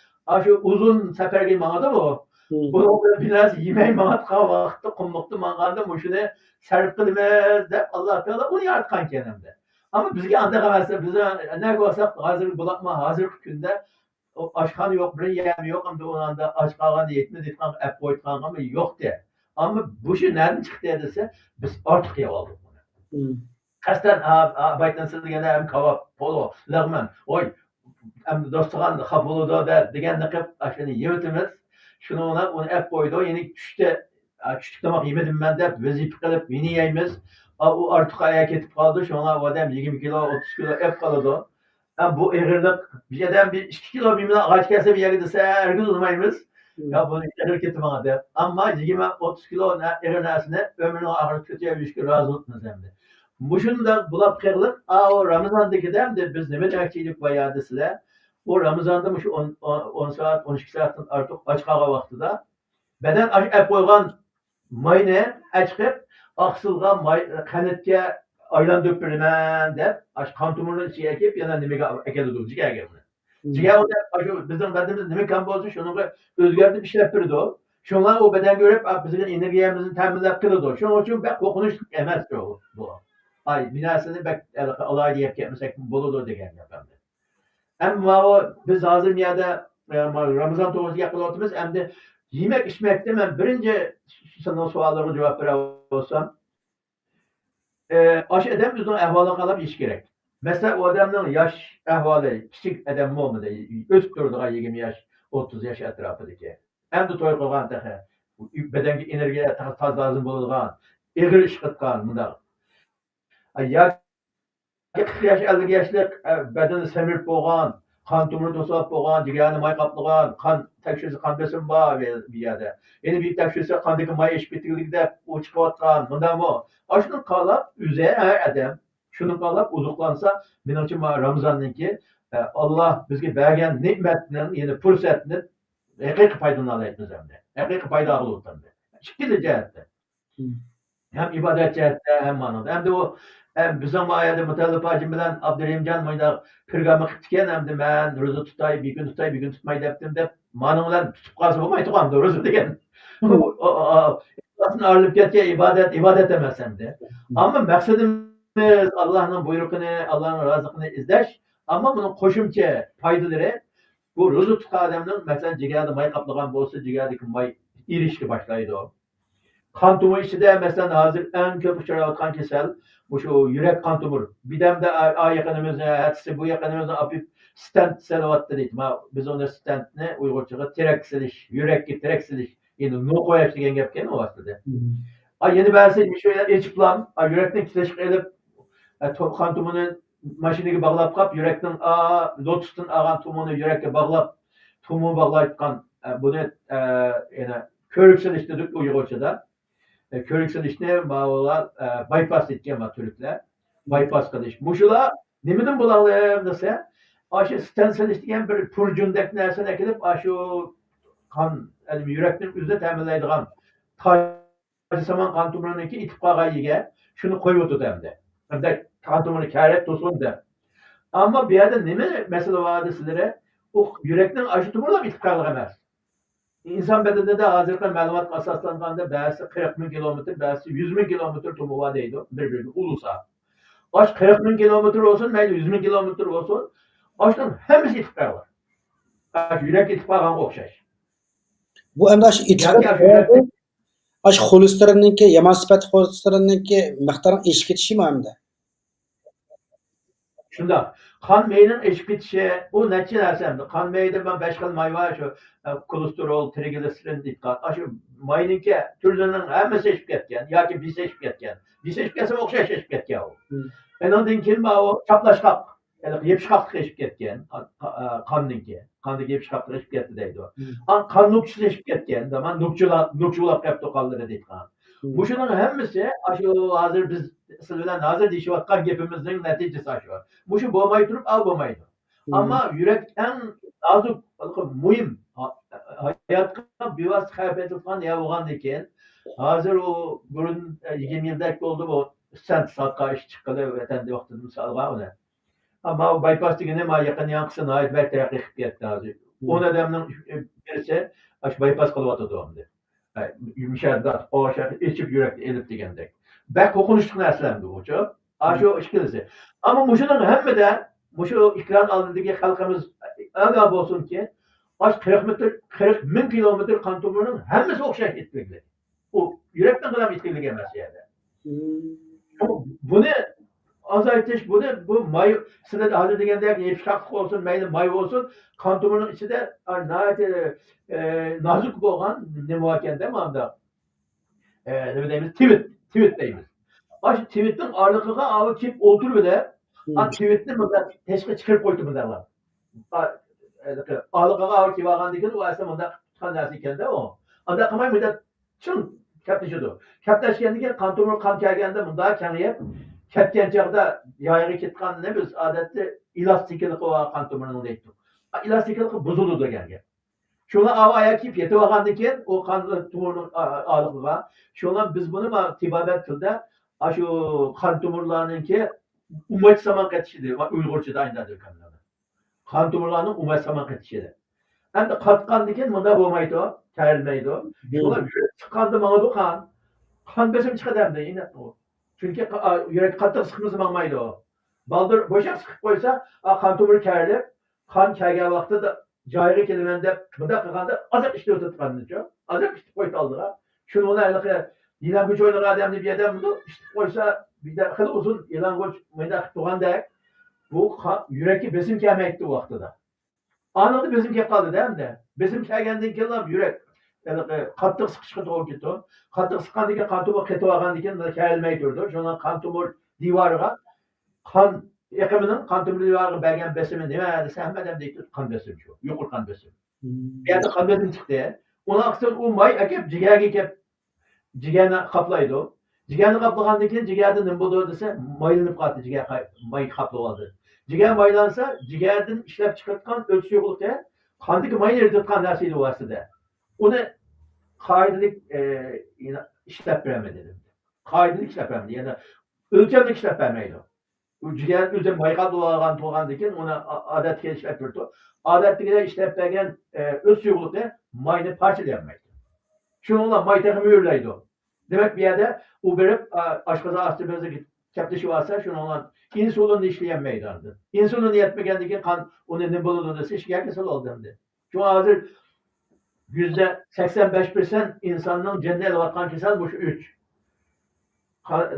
şu uzun sefergi mağada mı o? Bunu biraz yemeği manatqa vaqtda qumluqda manganda mushuni sarf qilamiz deb Alloh taolo uni yaratgan ekan. Ama bizga anda emas, biz ne bo'lsak hozir buloqma hozirgi kunda oshxona yo'q, bir yam yo'q, hamda unda och qolganda yetmedi deb ap qo'yganmi yo'qdi. Ammo bu shu nerdan chiqdi desa, biz ortiq yeb oldik buni. Qasdan baytan siz deganda ham kabob, polo, lag'man, oy, hamda do'stgan xapoloda deganda qilib ashuni yeyotimiz. Şunu onu hep koydu. Yeni küçük tamak yemedim ben de vazife kılıp yeni yiyemiz. O artık ayak etip kaldı. Şuna o adam 20 kilo 30 kilo hep kaldı. Bu ağırlık bir şeyden bir 2 kilo birbirine ağaç kese bir yere dese her gün uzmayımız. Ya bunu ağır ketim adı. Ama 20-30 kilo ağır nesine ömrünün ağır kötüye bir şey razı olmaz hem de. Bu şunu da bulap kırılıp o Ramazan'daki dem de biz ne demekçiydik bayağı desile. O Ramazan'da şu 10 saat, 12 saatten artık aç kalma vaxtıda beden hep koygan mayne açıp aksılga kanetke aylandırıp birmen dep aç kan tumurunu içine ekip yana nimege ekeli ciğer geldi. Ciğer o da bizim bedenimiz nime kan bozdu şunu özgürlük bir şey yapırdı o. Şunlar o beden görüp bizim enerjimizin teminat kıldı. Şunun için ben kokunuş emez bu. Ay binasını bek alay diye yapmasek buludu degen yapamdı. Ama biz hazır bir yerde Ramazan to'g'risiga qilyapmiz. Endi yemek ichmakda men birinchi sana savollarga javob bera olsam, o'sha odam o'zining ahvolini qarab yeyish kerak. Masalan, u odamning yosh ahvoli, kichik odam bo'lmadi, o'sib turadigan 20 yosh, 30 yosh atrofidagi. Endi to'y qilgan tahi, badanga energiya toz lozim bo'ladigan, ig'ir ish qilgan bundaq. Yoki 40 yosh, 50 yoshlik badani semirib bo'lgan, qon tomiri to'silib bo'lgan, jigarni may qaplagan, qon tekshirsa qon besim bor bu yerda. Endi bir tekshirsa qondagi may ishib ketganligida u chiqayotgan, bundaqmi? Shuni qarab o'zi har odam shuni qarab oziqlansa, menimcha Ramazonniki Alloh bizga bergan ne'matning, ya'ni fursatni haqiqiy foydalanalaymiz endi. Haqiqiy foyda qilyapmiz. Ikkili jihatda. Hem ibadet cihette hem manada. Hem de o bizim ayada Mutallip Hacım bilen Abdurrahimcan mayda pirgamı qıtken hem de men roza tutay, bir gün tutmay deptim dep manılar tutup qalsa bolmay tuğan da roza degen. Aslında arılıp ketken ibadet emas hem de. Ama maksadımız Allah'ın buyruğunu, Allah'ın razıqını izleş. Ama bunun qo'shimcha foydalari bu roza tutgan adamning masalan jigarda may qaplagan bo'lsa, jigardagi may erishga boshlaydi o. Kan tumuru içinde mesela hazır en köp uçurayotgan kesel bu şu yürek kan tumuru. Bir de a yakınımızda, hepsi bu yakınımızda apip stent selavatı deydi. Biz onu stent ne Uygurçaga terek siliş, yürekki terek siliş. Yani no koyaş degen gepken o aslında. Yeni bahsetmiş şöyle eçiplan, yürekten kitleşik edip kan tumurunu maşineye bağlap kap, yürekten lotus'tan ağan tumurunu yürekte bağlap, tumuru bağlayıpkan bunu yani körükseliş dedik Uygurçada. Körükselişine bağlılar bypass etken var Türkler. Bypass kılış. Muşula nemeden bulalım dese aşı stenseliş diyen bir purcundaki nersene ekilip aşı kan yani yürekten üzde teminleydiğen tacı saman kan tumurundaki itibaka yige şunu koyup oturdu hem de. Hem de kan tumurunu kâret tosun da. Ama bir yerde neme mesele vardı sizlere o yürekten aşı tumurla itibakalık emez. İnsan bedeninde hazırki malumat asaslankanda ba'zi 40 bin kilometre, ba'zi 100 bin kilometre tumuva deydi birbirine ulusa. Aş 40 bin kilometre olsun, mayli 100 bin kilometre olsun, aşdan hemisi itibak var. Aş yürek itibakına okşaş. Bu endi shu ash xolesterinniki, yomon sifat xolesterinniki miqdorini eshib ketishimi endi? Shunda qon mayning eshib ketishi u necha narsa endi. Qon mayda man 5 xil may bor, shu kolesterol, trigliserin deydigan. Shu mayninki turlarining hammasi eshib ketgan yoki bis eshib ketgan. Bis eshib ketsa o'xshash eshib ketgan u. Undan keyin o chaplashqoq, ya'ni yepishqoqlik eshib ketgan qonninki. Qondagi yepishqoqlik eshib ketdi deydi u. Qon nukchisi eshib ketgan, man nukchulab qolibdi qonlari deydigan. Bu şunun hemmisi aşı hazır biz siz bilen hazır deyişiyotgan gepimizning natijasi aşı. Bu şu bo'lmay turib al bo'lmaydi. Ama yürek en nazik, muhim hayatga bevosita xavf etgan ya bo'lgan ekan. Hazır o burun 20 yildak bo'ldi bu stent satqa ish chiqqali vatanda vaqtida misolga uni. Ama bypass degani ma yaqin yanqisi nihoyat bir taraqqiy qilib ketdi hozir. 10 odamning birisi ash bypass qilyotdi endi. Yumuşadat, oşak, içip yürekli elip degandek. Bak kokunuştuk narsalardı bu çok. Şu işkilisi. Ama muşunun hem de muşu ikran aldığındaki halkımız agab olsun ki 40 bin kilometre kan tomurunun hemmesi okşaş etkili. O yürekten kadar etkili gelmez yani. Bunu azaltış, bu may, size de hazır degandek yepişkaklık olsun, may olsun, kan tomurunun içinde nazik bo'lgan nima ekanda mana nima deymiz tweet deymiz. Ash tweetning orlig'iga olib kelib o'tirib edi. Tweetni bundan tashqi chiqarib qo'ydi bundalar. Orlig'iga olib kelib olgandan keyin u aslida bunda tutgan narsa ekanda u. Unda qilmay bunda chun kaplashadi. Kaplashgandan keyin qon tomiri qon kelganda bunda kengayib ketgan chog'da yoyiga ketganini biz odatda elastiklik va qon tomirining deydi. Elastiklik buziladi degan gap. Şuna ayak kip yeti vakandan keyin o kan tumurunun ağırlığı. Şuna biz bunu tibabet tilde şu kan tumurlarınınki umayt saman ketişidir. Uygurçada aynıdır kanlarda. Kan tumurlarının umayt saman ketişidir. Hem de katkandan keyin bunda bo'lmaydi o, terilmeydi o. Şuna yürek çıkandı bana bu kan. Kan besim çıkadı hem de yine o. Çünkü yürek katı sıkımızı mağmaydı o. Baldır boşak sıkıp koysa kan tumuru kerilip kan kelgan vaqtida joyiga kelaman deb bunday qilganda oziq ishni o'tib oziq ishni qo'yib oldilar. Shuni anaqa yalang'och o'ynagan odamni bir yerdan ishni qo'ysa bir xil uzun yalang'och bunday tug'andek bu yurakka besim kelmaydi u vaqtida. Anında besim kelib qoldida endi. Besim kelgandan keyin yurak qattiq siqishga to'g'ri ketdi. Qattiq siqqandan keyin qon tomir ketib olgandan keyin kelmay turdi. Shundan qon tomir devoriga qon eqimining qon tomir devoriga bergan besimi nima desa hammadan deydi qon besim shu. Yuqori qon besim. Bu yerda qon besim chiqdi. Undan so'ng u may akib jigarga kelib jigarni qoplaydi. Jigarni qoplagandan keyin jigarda nima bo'ldi desa maylanib qoldi. Jigar may qoplab oldi. Jigar maylansa jigardan ishlab chiqargan o'ch suyuqlikda qondagi mayni eritgan narsa edi u aslida. Uni qoidalik ishlab bermadi dedim. Qoidalik ishlab bermadi. Ya'ni o'lchamlik ishlab bermaydi. U jigar o'zi mayga bo'lgan to'g'andan keyin uni odatga ishlab berdi. Odatga ishlab bergan o'ch suyuqlikda mayni parchalayolmaydi. Shuningla may taxmi o'rlaydi. Demak bu yerda u berib oshqozon ostimizni kaplashib olsa shuningla insulinni ishlayolmaydi endi. Insulin yetmagandan keyin qon uni nima bo'ladi desa ishga kasal oldi endi. Shu hozir %85% insonning janni olayotgan kasal bu 3.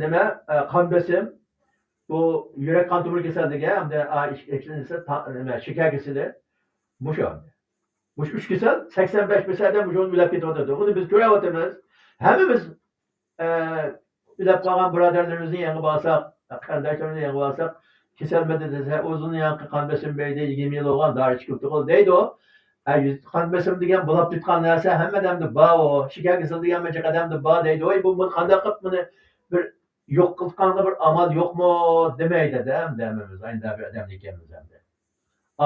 Nima? Qon besim, bu yurak qon tomir kasalligi hamda ikkinchisi nima? Shakar kasali. Mushu. Mush 3 kasal 85% dan mushuni ulab ketyapti. Uni biz ko'ryapmiz. Hammamiz ulab qolgan birodarlarimizni yangi bo'lsak, qarindoshlarimizni yangi bo'lsak, kasalmadi desa, o'zini yangi qon besim berdi, 20 yil bo'lgan dori ichib turdi deydi. Qon besim degan bo'lib tutgan narsa hammadan bor, shakar kasali degan buncha qadamda bor deydi. Voy bu qanday qilib buni bir yo'q qilganda bir amal yo'qmi demaydi-da, hammamiz ayni odam ekanmiz endi.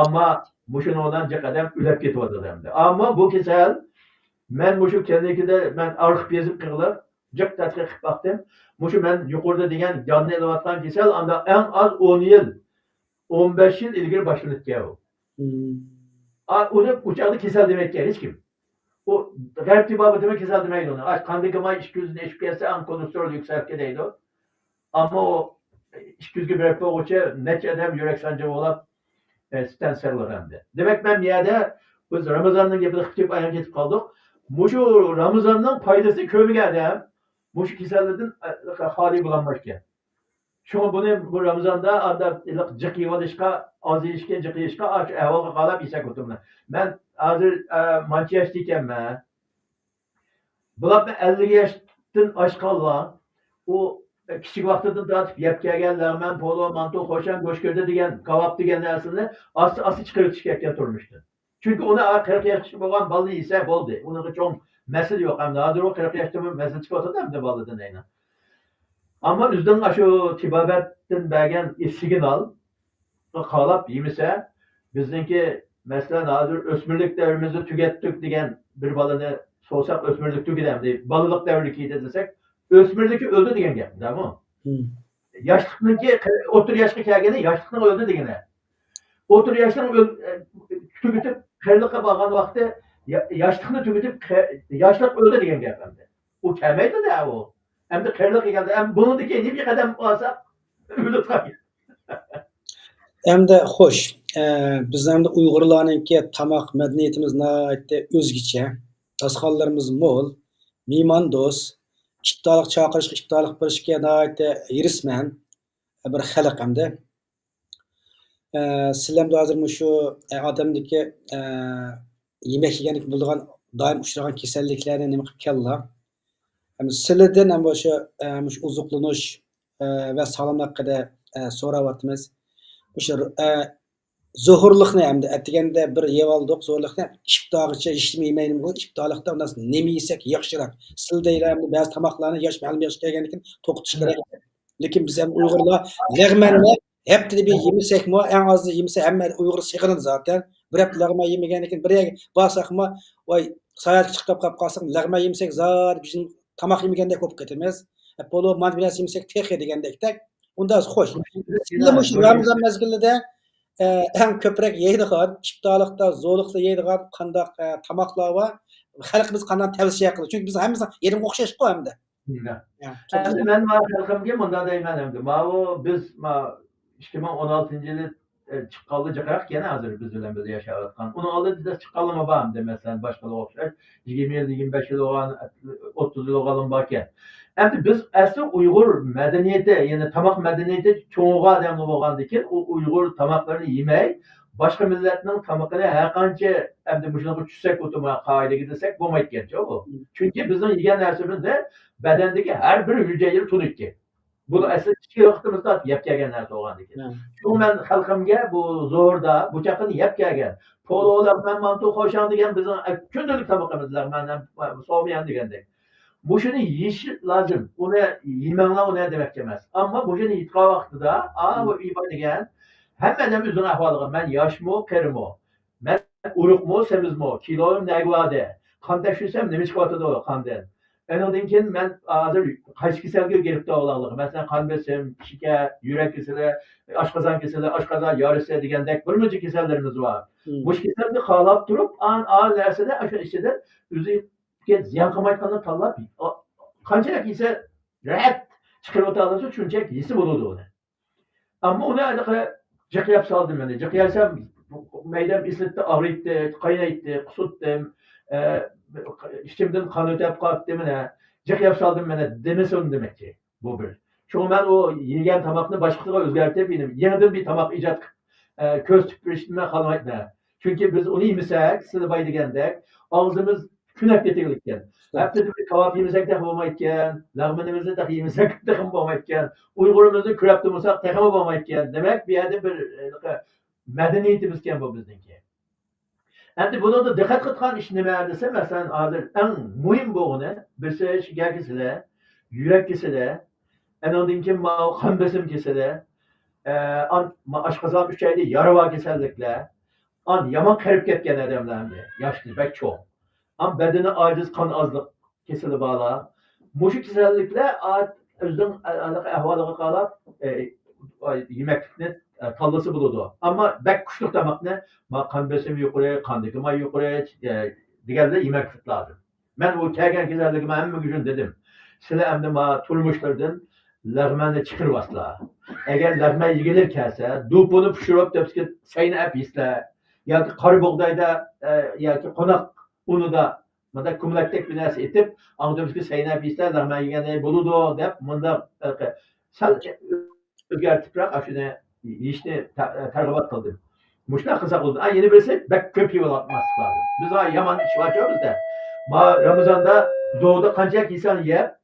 Ammo mushuni bilan qadam ulab ketyapti endi. Ammo bu kasal men mushu klinikada men arxiv yozib qilib jiq tadqiq qilib baktım. Mushu men yuqorida degan jonni olayotgan kasal anda eng az 10 yil, 15 yil ilgari boshlangan u. Uni uchoqda kasal demakka hech kim. U g'arb tibobi demak kasal demaydi uni. Qandagi may 200 ni eshib kelsa, eng kolesterol yuksalib ketadi. Ammo o 200 ga berib qo'yuvchi necha odam yurak sanji bo'lib stansiyalar hamda. Demak men bu yerda biz Ramazonning gapini qilib ayon ketib qoldik. Mushu Ramazonning foydasi ko'miga odam mushu kasallardan xoli bo'lolmaydi. Shunga buni bu Ramazonda adab jiq yeyishga, ozishga, jiq yeyishga ahvolga qarab yesak o'tirman. Men hozir mancha yoshda ekanman. Bular 50 yoshdan oshganlar u kichik vaqtidan tortib yeb kelgan lag'man, polo, manto, qo'shan, go'shkirdi degan, kabob degan narsani osti chiqarib ketgan turmushda. Chunki uni 40 yoshga bo'lgan bola yesa bo'ldi. Uning uchun masala yo'q. Hamda hozir u 40 yoshda masala chiqyapti hamda boladan aynan. Ammo o'zidan shu tibobatdan bergan signal qalab yemasa bizningki masalan hozir o'smirlik davrimizni tugatdik degan bir bolani so'rsak o'smirlik tugadi, bolalik davri keldi desak o'smirlik o'ldi degan gap, tamom. Yoshlikniki 30 yoshga kelganda yoshlikni o'ldi degani. 30 yoshdan tugatib 40 ga borgan vaqtda yoshlikni tugatib yoshlik o'ldi degan gap endi. U kelmaydi-da u. Endi 40 ga keldi. Bundan keyin bir qadam olsak o'lib qoladi. Endi xo'sh, biz endi Uyg'urlarningki tamoq madaniyatimiz nihoyatda o'zgacha. Dasxonlarimiz mo'l, mehmondo'st, iftorlik chaqirishga, iftorlik berishga nihoyatda yirisman bir xalq endi. Sizlarga hozir shu odamniki yemak yeganlik bo'lgan doim uchragan kasalliklarni nima qilib kellar. Sizlardan ham o'sha uzuqlanish va sog'lomlik haqida so'rayapmiz. O'sha zo'rlikni hamda atiganda bir yevaldiq zo'rlikni iftorgacha yeymayman bu iftorlikda undan nima yesak yaxshiroq. Sizlarni ba'zi tamoqlarni yosh ma'lum yoshga kelgandan keyin to'qitish kerak. Lekin biz ham Uyg'urlar lag'manni haftada bir yemasakmi, eng oz yemasa hamma Uyg'ur sig'inadi zaten. Bir hafta lag'man yemagandan keyin bir borsaqmi, voy sayohatga chiqib qolsak lag'man yemasak zor bizim tamoq yemagandek bo'lib ketamiz. Polo manbilas yemasak texi degandek. Unda xo'sh. Sizlar shu Ramazon mezgilida eng ko'proq yeydigan, iftorlikda, zo'rlikda yeydigan qanday tamoqlar va xalqimiz qanday tavsiya qiladi. Chunki biz hammamiz yerim o'xshash-ku hamda. Endi men xalqimga bunday deyman endi. Biz 2016-yili çıqqanlı cıqraq gene hazır biz bilen birlikte yaşayotgan. Onun aldı da çıqqanlı var demesen başkaları okşar. 20 yıl, 25 yıl olan, 30 yıl olan barken. Endi biz asli Uyghur medeniyeti, yani tamak medeniyeti çoğu adamlı bolgandyken o Uyghur tamaklarını yemey, başka milletinin tamakını her kança endi muşuna düşsek otuma kaide desek bolmaytken bu. Çünkü bizim yegen narsamiz de bedendeki her bir hücreyi tunukki. Bunu asli kichik vaqtimizda yeb kelgan narsa bo'lgandikan. Shu men xalqimga bu zo'rda bu chaqini yeb kelgan. Pololar, men mantu xo'shan degan bizning kundalik tamoqimizlar, men so'miyan degandek. Bu şunu yeyiş lazım. Onu yemenler onu demek demez. Ama bu şunu itka vaxtıda, bu iba degen, hemen üzerine ahvalığı. Ben yaş mı, kır mı? Ben uruk mu, semiz mi? Kiloyum ne güvade? Kan teşhisem ne miçkavatı da olur kandan. En ondan ben hazır kaç kiselge gelip de olalım. Mesela kan besim, şeker, yürek keseli, aşkazan keseli, aşkazan yarısı degandek bir mücü kesellerimiz var. Bu keselleri kalap durup an dersede aşağı işede üzü ziyan qilmayotganlar tanlab qanchalik yesa rahat chiqarib o'tadilar shunchalik yesi bo'ladi uni. Ammo uni anaqa jiqyab soldim meni. Jiqyasam maydam eslatdi, og'ritdi, qaynaytdi, qusutdim, ichimdan qon o'tib qolibdi mana. Jiqyab soldim meni demasin demakchi. Bu bir. Çünkü ben o yegan tamoqni boshqaga o'zgartirib, yenidan bir tamoq ijod ko'z tupurishni qilmayman. Çünkü biz uni yemasak, sizlar boy degandek, og'zimiz künek getirilikken. Hep de bir kebap yemesek de olmayken, lahmanımızı da yemesek de olmayken, Uygurumuzu kürep tutmasak da olmayken. Demek bir yerde bir medeniyetimiz bu bizimki. Endi bunu da dikkat kıtkan iş neme dese mesela hazır en mühim bu birisi şeker kesile, yürek kesile, en ondinki kan besim kesile, aşkazan bir şeyde yarıva kesellikle, yaman kırıp ketken adamlardı, yaşlı pek çok. Ama bedeni aciz, kan azlık kesili bağla. Muşu kesellikle özden ahvalığı kalap yemeklikni tallası buludu. Ama bek kuşluk demek ne? Kan besimi yukarı, kan dikimi yukarı, diğerde yemeklik lazım. Ben o kelgen kesellikime hem gücün dedim. Sile emdi ma turmuşlardan lağmenle çıkır vasla. Eğer lağmen yigilir kelse, dupunu pişirip tepski sayını hep yisle. Ya ki karı buğdayda, ya ki konak unu da manda kumlaktek bir narsa etip, anlatıyoruz sayına bizler lağmen yegene buludu deyip, manda sadece özgertiprak aşını işini tergibat kıldım. Muşta kısa oldu. Yeni birisi bek köp yol atması lazım. Biz yaman iş var bizde. Ramazan'da doğuda kancak insan yer,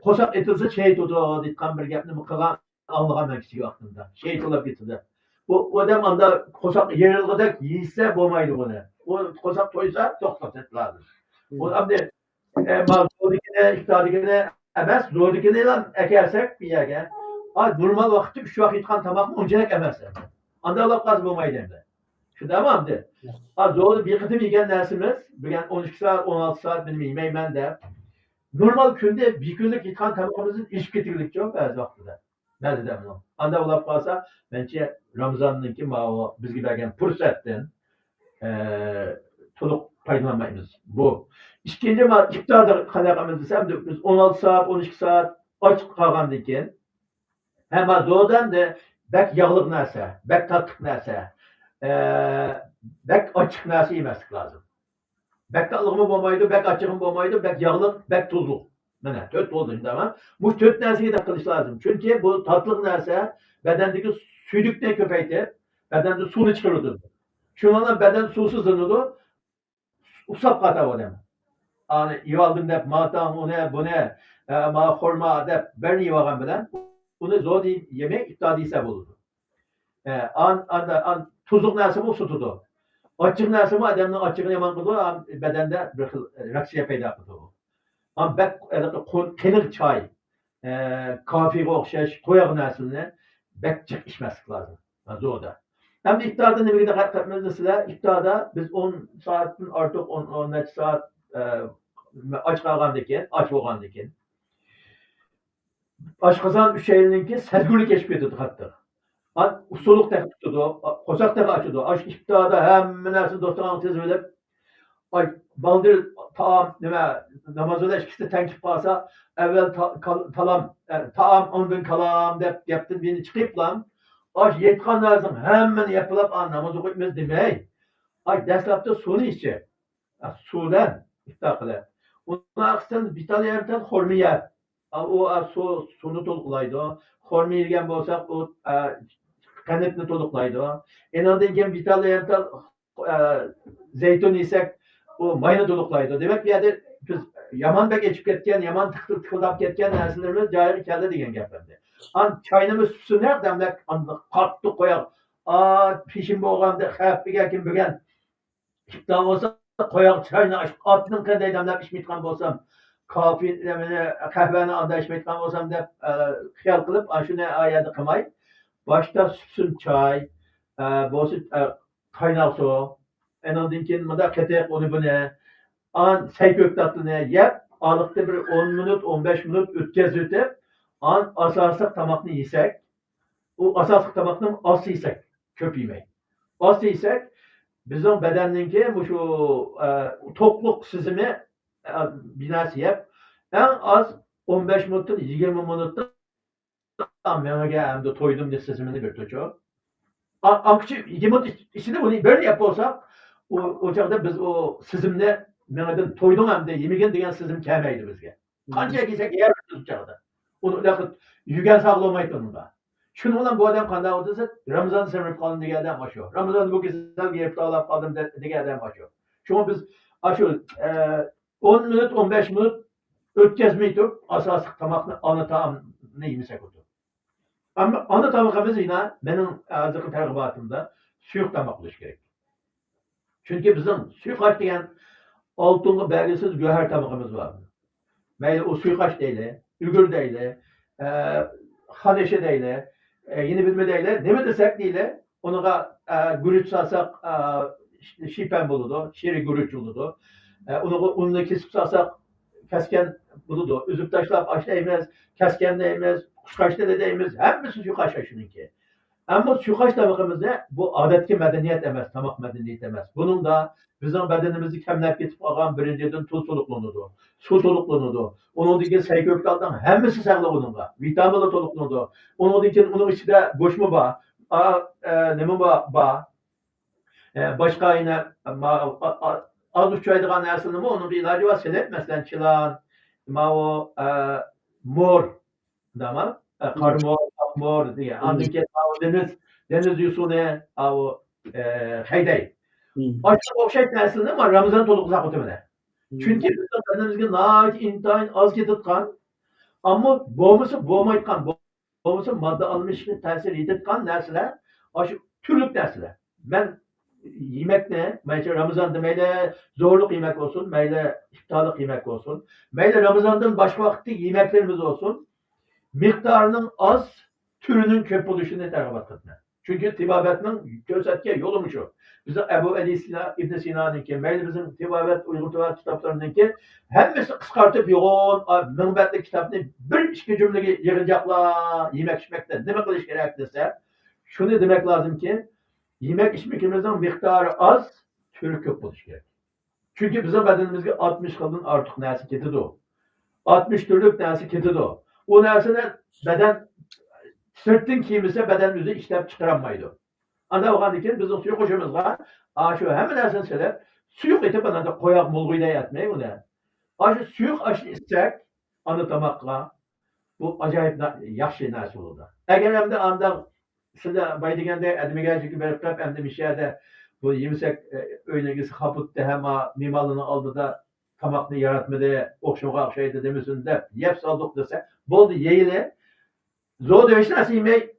kosak etilse şehit oldu ditkan bir gapni mıkılan anlığandan kişi aklımda. Şehit olup getirdi. O adam anda kosak yerilgide yiyse bulmaydı bunu. O kosak toysa toxtat lazım. O abde mağdudikine, iftadikine emes, zordikine lan ekersek bir yerge. Normal vakitte şu vakit kan tamak mı oncanak emezse. Anda Allah qaz bulmaydı hem de. Şu tamam de. Zordu bir kıtım yegen dersimiz, bugün 12 saat, 16 saat benim yemeğim ben de. Normal günde bir günlük yıkan tamakımızın iş getirlik çok az vakitte. Ne dedim onu? Anda olap kalsa bence Ramazan'ınki bizgi bergen fırsattan toluk faydalanmayız. Bu. İkinci iftarda kanakamız desem de biz 16 saat, 12 saat açık kalgandayken hem doğudan da bek yağlık nerse, bek tatlık nerse, bek açık nerse yemezlik lazım. Bek tatlığımı bulmaydı, bek açığım bulmaydı, bek yağlık, bek tuzlu. Mene, töt oldu şimdi ama. Bu töt nerseye de kılış lazım. Çünkü bu tatlılık nerse bedendeki süydükten köpeytir, bedende sulu çıkarırdı. Şunlarla beden susuzlanırdı, usap kata o dem. Yani yivaldım dep, matam, o ne, bu ne, ma horma dep, ben yivagan bilen, bunu zor değil, yemek iftadiyse bulurdu. Tuzluk nerse bu tutudu. Açık nerse mi adamın açığını yaman kıldı, bedende bir reaksiye peyda kıldı. Ama bek kınık çay, kafiye okşaş, koyak nersini bek çık içmezlik lazım. Zor da. Hem de iftarda ne bileyim katmazda size, iftarda biz 10 saatin artık 10 saat aç kalgandayken, aç olgandayken, aşkazan şeyininki sezgürlük keşfiyeti hatta. Usuluk da tuttu, kosak da açıldı. Aş iftarda hem neresi dostlarına tez verip, baldır taam namazda eşkisi tenkif kalsa evvel taam ondan kalam dep yaptın beni çıkıp lan Aş yetkan lazım. Hemen yapılıp namaz okuyup demey. Ay dastlabda suvni içi. Suvdan iftar qiladi. Uni aqsin vital yerdan xurmiyat. O suvni to'liqlaydi. Xurma yegan bo'lsak, u qanitni to'liqlaydi. Endan keyin vital yerdan zaytun yesak, u mayni to'liqlaydi. Demak, bu yerda biz yomon bek echib ketgan, yomon tiqildab ketgan narsalarimiz joyiga keldi degan gap endi. Choynimiz sunar damlab qattiq qo'yaq. Pishim bo'lganda xafiga kim bo'lgan iftar bo'lsa qo'yaq choyni otning qanday damlab ichmayotgan bo'lsam, kofe qahvani anda ichmayotgan bo'lsam deb xiyol qilib, shuni oyatni qilmay, boshda sutsun choy, bo'lsa qaynoq suv, andan keyin bunda qatiq uni buni, sayko'k tatlini yeb, oliqda bir 10 minut, 15 minut o'tkazib o'tib, asosiy tomoqni yesak, u asosiy tomoqni oz yesak, ko'p yemay. Oz yesak, bizning badanningki shu to'qliq sizimi binasi yeb, eng az 15 minutdan 20 minutda menga hamda to'ydim deb sizimini bir to'cho. Akçı 20 minut içinde bunu böyle yap olsak, o çağda biz o sizimle menga to'ydim hamda yemegen degan sizim kelmaydi bizga. Qancha yesak yer biz çağda. Onu laqit yugan saqlamaydi unda. Şunu bilan bu odam qanday o'tsa, Ramazon sevib qoldim degan odam shu. Ramazon bu kesal yeb tolab qoldim degan odam shu. Shuni biz shu 10 minut, 15 minut o'tkazmay turib, asosiy tomoqni ana taomni yemasak o'tib. Ama ana tomoqimiz yine benim azıcık targ'ibotimda suyuq tomoq bo'lishi kerak. Chunki bizning suyuqosh degan oltinga belgisiz go'har tomoqimiz bor. Mayli u suyuqosh deyli, ugur deyli, xaneşe deyli, yine bilme deyli, nima desak deyli, onuga guruch salsak shipan bo'ladi, shiri guruch bo'ladi. Uni kesib salsak kesken buludu. Üzüp taşlap açlayımız, kesken deyimiz, kuşkaçta da deyimiz. Hepsi şu kaşa şununki. Ama şu kaç tabakımız ne? Bu adetki medeniyet emez, tamak medeniyet emez. Bunun da bizim bedenimizi kemlep getip ağam birinciden tuz soluklanıdı. Su soluklanıdı. Onun dikin sayköktaldan hepsi sağlı bununla. Vitamini soluklanıdı. Onun dikin onun içinde goşmu var. Nemi var. Başka yine az uçaydıgan nersini mi? Onun bir ilacı var. Selep mesela çılan, o mor, dama, mor diye. Andaki deniz yusune, o hayday. Başka o şey nersini mi? Ramazan toluk uzak ötemene. Çünkü bizim kendimizde naat intihar az giditkan, ama boğmaytkan, boğması madde almışlık tesir editkan nerseler, aşı türlük nerseler. Ben yemek ne? Mesela Ramazan'da meyle zorluk yemek olsun, meyle iftarlık yemek olsun. Meyle Ramazan'dan başka vakti yemeklerimiz olsun. Miktarının az, türünün köp oluşunu tergabat etme. Çünkü tibabetinin gözetke yolu şu. Bizim Ebu Ali İbn Sina'nınki, meyle bizim tibabet uygultuvar kitaplarınınki hepsi kıskartıp yoğun, münbetli kitabını bir iki cümle yığacaklar yemek içmekte. Demek kılış gerek dese, şunu demek lazım ki, yemek içmekimizin miktarı az, türü köp oluşu gerek. Çünkü bizim bedenimizde 60 kadın artık neresi ketidi o. 60 türlük neresi ketidi o. O nersine beden sırtın kimisi bedenimizi işlep çıkaramaydı. Anda bakan dikin bizim suyu koşumuz var. Şu hemen nersini söyleyip suyuk etip anında koyak mulguyla yatmayı bu ne? Şu suyuk aşı istek anlatamakla bu acayip yaxşı nersi oldu. Eğer hem de anda sizde baydigende edimegecik verip hem de bir şeyde bu yemsek öylegisi kapıttı hem mimalını aldı da tamakını yaratmadı, okşamak şeydi demesin de yep saldık dese boldu yeyle zor dövüşte nasıl yemeği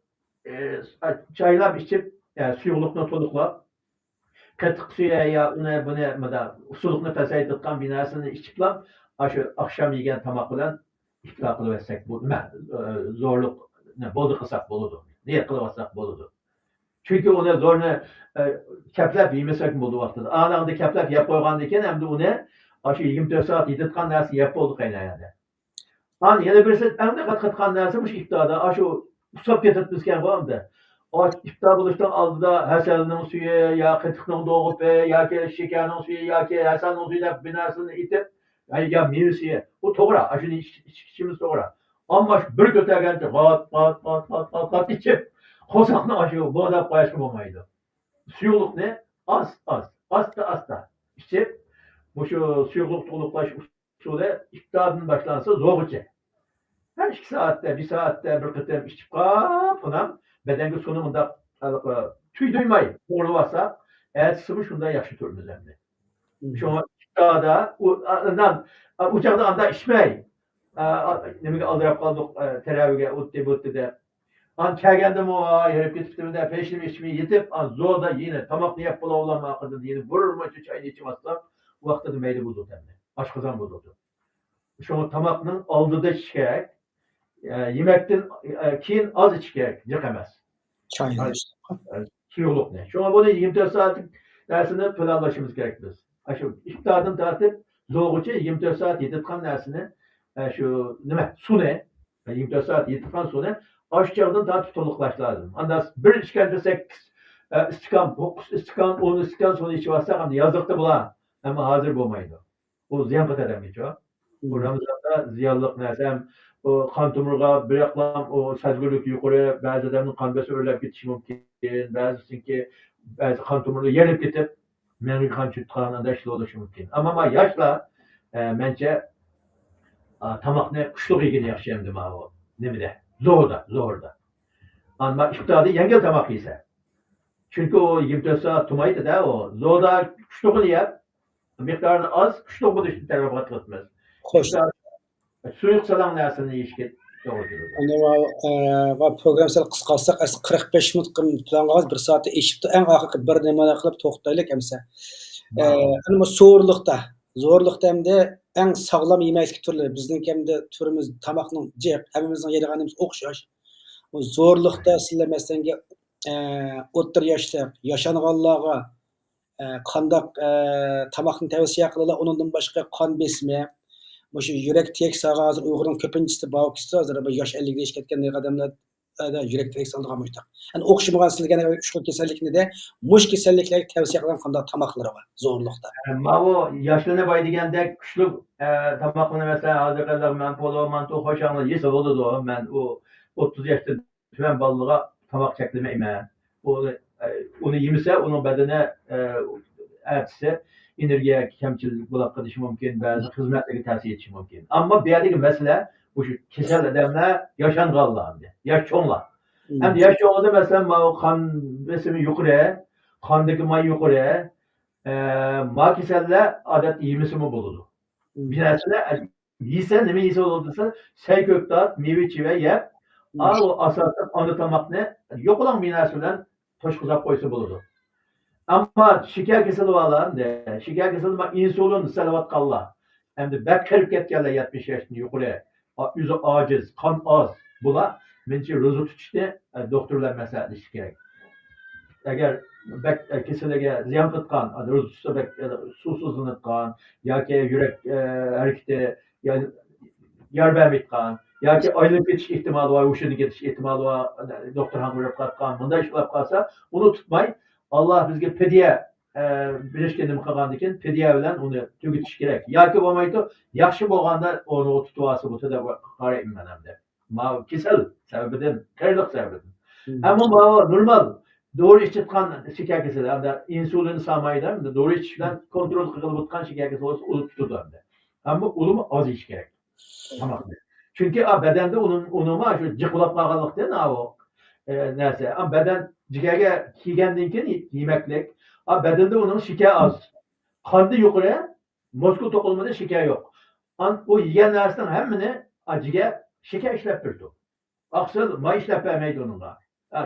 çaylar içip yani suyulukla tolukla katık suya ya ona buna usulukla fesaydıktan binasını içipla aşı akşam yegen tamak bilen iftar kılıversek bu zorluk ne boldu kısak boludu. Niye kılıversak boludu. Çünkü ona zorunu keplep yemesek mi buldu vaxtıda. Anında keplep yap koygan eken hem de onu aşı 24 saat yedirtkan nersi yap oldu kaynayanda. Yana birisi hem de katkan nersi bu iftarda aşı usap getirtmişken var da. O iftar buluştan aldı da haselinin suyu ya kıtıkının doğup ya ki şekerinin suyu ya ki haselinin suyu da binasını itip ya mevsiye. Bu doğru. Aşını içimiz doğru. Ama bir götürgen kat içip Qo'saqni aşı bo'dab qo'yishga bo'lmaydi. Suyuqlikni asta ichib, shu suyuqlik to'liqlash usuli iftordan boshlansa zo'g'icha. Her 2 saatte, 1 saatte bir kıtım içip falan bedenge sonu bunda tüy duymay uğurluvarsa eğer sıvı şunda yaxşı turumuz emdi. Şuna iftarda uçakda anda içmey. Demek aldırıp kaldık teravihge uttu de. An kelgendim o yerip getiptim de peşini içmeyi yetip an zorda yine tamaklı yap bula olan akıdı yine vururma çayını içmezsem o vakti de meyli bozuldu emdi. Aşkızan bozuldu. Şuna tamakının aldığı şikayet yemekten keyin az ichish kerak, jiq emas. Choy Suyuqlikni. Shunga buni 24 soatlik narsani planlashimiz kerak biz. Shu iftordan tortib zo'g'icha 24 soat yetadigan narsani shu nima? Suvni 24 soat yetadigan suvni oshchog'dan tortib to'liqlash lozim. Anda bir ichganda 8 istiqon, 9 istiqon, 10 istiqon suvni ichib olsak, ham yozliqda bo'lar. Ammo hozir bo'lmaydi. U ziyon qiladi. Bu Ramazonda ziyonliq narsa ham o kan tomurga bıraklam o sezgürlük yukarı bazı adamın kan besi öyle bitiş mümkün bazı kan tomurga yerip gidip meni kan çıtkanında işte oluşu mümkün. Ama yaşla bence tamakne kuşluğu ilgili yaşayamdım abi o. Ne bileyim zorda. Ama iftarda yengel tamak ise. Çünkü o 24 saat tumaydı da o zorda kuşluğunu yap miktarını az kuşluğu düştü tarafa atlatmaz. Hoş. Suyuq salan narsani yeyishga to'g'ri keladi. Va programsal qisqartsak 45 minut planlagan 1 soatda eshibdi. Eng oxirgi bir nima qilib to'xtaylik emsa. Ana zo'rliqda hamda eng sog'lom yemaklik turlari bizning hamda turimiz tamoqning jiq, hammamizning yeydiganimiz o'xshash. Bu zo'rliqda sizlar masalanga o'ttir yoshlar, yashanganlarga qandoq tamoqni tavsiya qiladilar, undan boshqa qon besimi Şu yürek teksa hazır Uygur'un köpüncüsü bağıkçısı hazır bu yaş 50'de iş ketken adamlar da yürek teksa aldığı müştak. Yani okşamagan silgene şu kesellikini de muş kesellikleri tavsiye kılan kanda tamakları var zorlukta. Mavu yaşlığına bay degende kuşluk tamakını mesela hazır kadar men polo manto hoşanlı yese oldu o men o 30 yaşta tümen ballığa tamak çeklemeyme. Onu yemise onun bedene ertse energiya kamchilik bo'lib qolishi mumkin, ba'zi xizmatlarga ta'sir etishi mumkin. Ammo bu yerdagi masala bu shu kasal odamlar yashanganlar, yosh cho'nglar. Endi yosh cho'ngda masalan qon besimi yuqori, qondagi may yuqori, ma kasallar odatda yemisimi bo'ladi. Bir narsalar yesa nima yesa bo'ladi desa, say ko'ktat, meva cheva yeb, o asosan ona tomoqni yo'qolan bir narsa bilan to'shqizab qo'ysa bo'ladi. Ama şeker keseli olan şeker keseli insulin salavatkallah. Hem de bek kırıp ketkenler 70 yaşında yukarı. Yüzü aciz, kan az. Bula bence rozu tutuştu doktorlar mesela işi gerek. Eğer bek keselige ziyan kıtkan, rozu tutsa bek susuzlanıtkan, ya ki yürek hareketi yani yer vermekkan, ya ki aylık geçiş ihtimali var, uşunu geçiş ihtimali var, doktor hangi yapkan, bunda iş yapkarsa onu tutmayın. Allah bizga pediya bilishgandim qilgandikin pediya bilan uni tugutish kerak. Yoki bo'lmaydi, yaxshi bo'lganda uni tutib olsa bo'lsa deb qarayman hamda. Ma kasal sababidan, qayliq sababidan. Ammo normal doğru ichitgan shekar kasali, hamda insulin samaydan doğru ichish bilan kontrol qilib o'tgan shekar kasali bo'lsa, uni tutadi hamda. Ammo uni oz ichish kerak. Tamam. Chunki badanda uni shu jiqlab qolganlikdan narsa. Beden ciğerge kiygendan keyin yemeklik. Bedende onun şeker az. Qanda yuqori, mozgu to'qilmada şeker yo'q. O yegan narsaning hammani ciğer şeker ishlab turdi. Aqsil may ishlab bermaydi unga.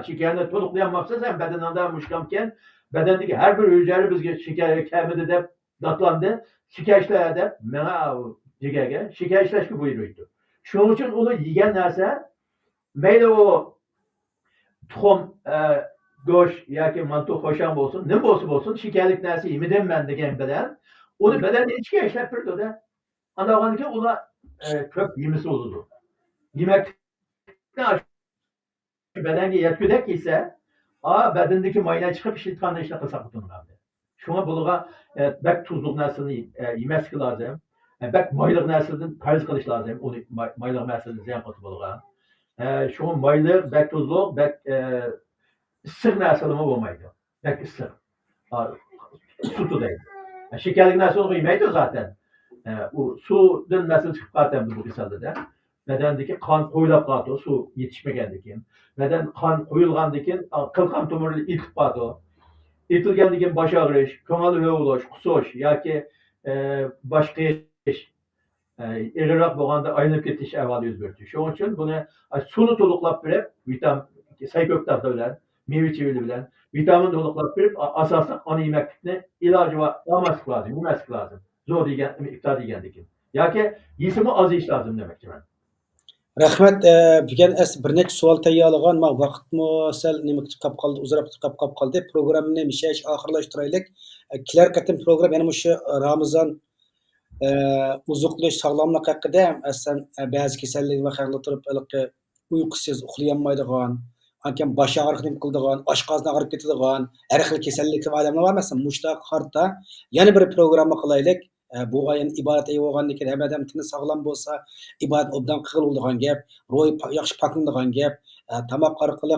Şekerni to'liqlayolmasa ham bedandan mushkamken bedendagi har bir hujayra bizga şeker kamidi deb datlandi. Şeker ishlaydi deb menga ciğerge şeker ishlashga buyurdi. Shuning uchun uni yegan narsa mayli o tuxum go'sht yoki manto xo'sham bo'lsin, nima bo'lsa shekarlik narsa yemidanman degan bilan uni badanni ichga ishlab turdi-da. Andan keyin ular ko'p yemisi bo'ladi. Yemakdan badanga yetgudak esa, badandagi maylar chiqib ishlatgandan ishlab qilsa bo'ladi. Shunga bulg'a bak tuzliq narsani yemaslik lozim. Bak mayliq narsadan parz qilish lozim. Uni mayliq narsadan ziyon qilib bo'lgan. Şu maylı, bek tuzluq, bek issiq narsalarni bo'lmaydi. Yoki issiq. Sutu deydi. Şekerli narsa qo'ymaydi zaten. U suvdan nasıl chiqib qoladi bu kasalda. Bedendeki kan qo'ylab qoladi, suv yetishmagandan keyin. Beden kan qo'yilgandan keyin qilqan tomirlar itib qoladi. Itilgandan keyin bosh og'rish, ko'ngil yo'g'lash, qusish yoki boshqa ish ig'irroq bo'lganda aylanib ketish ahvoli yuz berdi. Shuning uchun buni suvni to'liqlab berib, vitamin sayko'ktab bilan, meva chevili bilan vitamin to'liqlab berib, asosan ona yemeklikni iloji bor olmaslik lozim, yemaslik lozim. Zo'r degan, iftor degandan keyin. Yoki yesimi oz yeyish lozim demoqchiman. Rahmat, bugun bir necha savol tayyorlagan, men vaqtmi sal nima qilib qoldi, uzrab qolib qoldi. Programmani mishash oxirlashtiraylik. Kelar qatim program yana shu Ramazon uzuqlash sog'lomlik haqida asan ba'zi kasallik va xalqlar turib uyqusiz uxlayolmaydigan, akan bosh og'riqni qildigan, oshqozon og'rib ketadigan, har xil kasallikli odamlar bor emasmi? Mushtaq harta yana bir programma qilaylik. Bu ayın ibadet eyi bo'lgandan keyin ham odam tini sog'lom bo'lsa, ibodat obdan qiladigan gap, ro'y yaxshi poklanadigan gap, tomoq orqali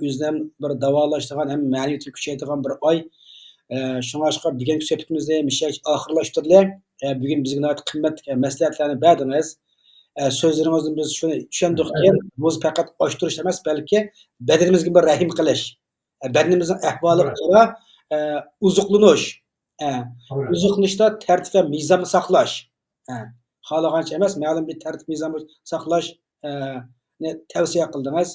o'zidan bir davolashadigan ham ma'naviyatni kuchaytiradigan bir oy. Shunga bugungi suhbatimizni mishash oxirlashtirdik. Bugun bizga qimmat maslahatlarni berdingiz. So'zlaringizni biz shuni tushundikki, bu faqat ochtirish emas, balki badanimizga bir rahim qilish. Badanimizning ahvoliga qarab uzuqlanish. Uzuqlanishda tartib va mezonni saqlash. Xohlagancha emas, ma'lum bir tartib mezonni saqlash tavsiya qildingiz.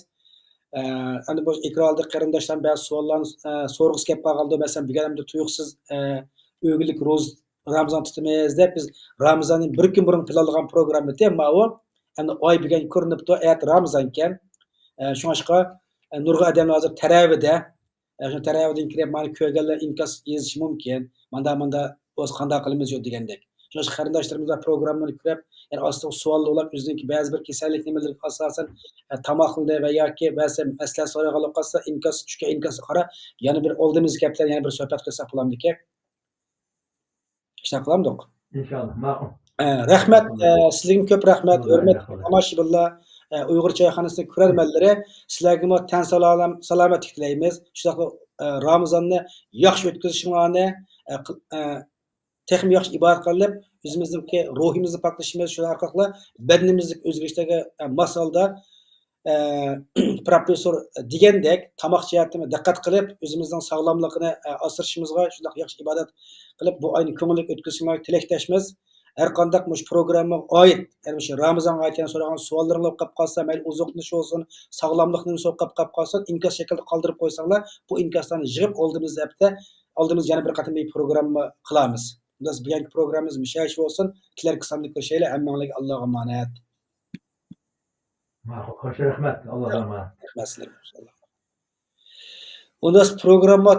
Ana bu ekranda qarindoshlar ba'zi savollarni so'rg'isi kelib qolganda, masalan, bugun ham tuyuqsiz o'g'illik ro'z Ramazon tutamiz deb biz Ramazonning bir kun burun planlagan programma tema u. Endi oy bugun ko'rinibdi, ayat Ramazon ekan. Shunga nurg'a odamlar hozir taravida, shu taravidan kirib mana ko'rganlar inkas yozishi mumkin. Manda o'z qanday qilamiz yo'q degandek. Shuning qarindoshlarimiz programmani kirib, ya'ni aslida savollar ular o'zining ba'zi bir kasallik nimalarga asosan tomoqda va yoki ba'zi maslahat so'raganlar qolsa inkas tushga inkas qara, yana bir oldimizga keliblar, yana bir suhbat qilsak bo'lamdiki. İşte qılamdiq. İnşallah. Ma'qul. Rahmat, sizlarga ko'p rahmat. Hurmatli tomoshabinlar, Uyg'ur choyxonasi ko'rarmanlari, sizlarga tan salomatlik tilaymiz. Shunaqa Ramazonni yaxshi o'tkazishinglarni, texnik yaxshi ibodat qilib, o'zimizniki ruhimizni poklashimiz, shu orqali badanimizni o'zgarishlarga masalda professor degandek tomoq jihatini diqqat qilib, o'zimizning sog'lomligini asrashimizga shunday yaxshi ibodat qilib bu oyni ko'ngilli o'tkazishga tilakdashmiz. Har qanday mush programma oid, ya'ni shu Ramazon oyatidan so'ragan savollaringiz qolib qolsa, mayli uzuqlish bo'lsin, sog'lomlikni so'qib qolib qolsa, inkas shaklda qoldirib qo'ysanglar, bu inkaslarni yig'ib oldimizda yana bir qatim bir programma qilamiz. Biz bugungi programmamiz mishash bo'lsin. Sizlarga qismli ko'rishaylik. Hammanglarga Allohga omonat. Ma'qul. Xo'sh, rahmat. Allohga omonat. Rahmat sizlarga. Unda programma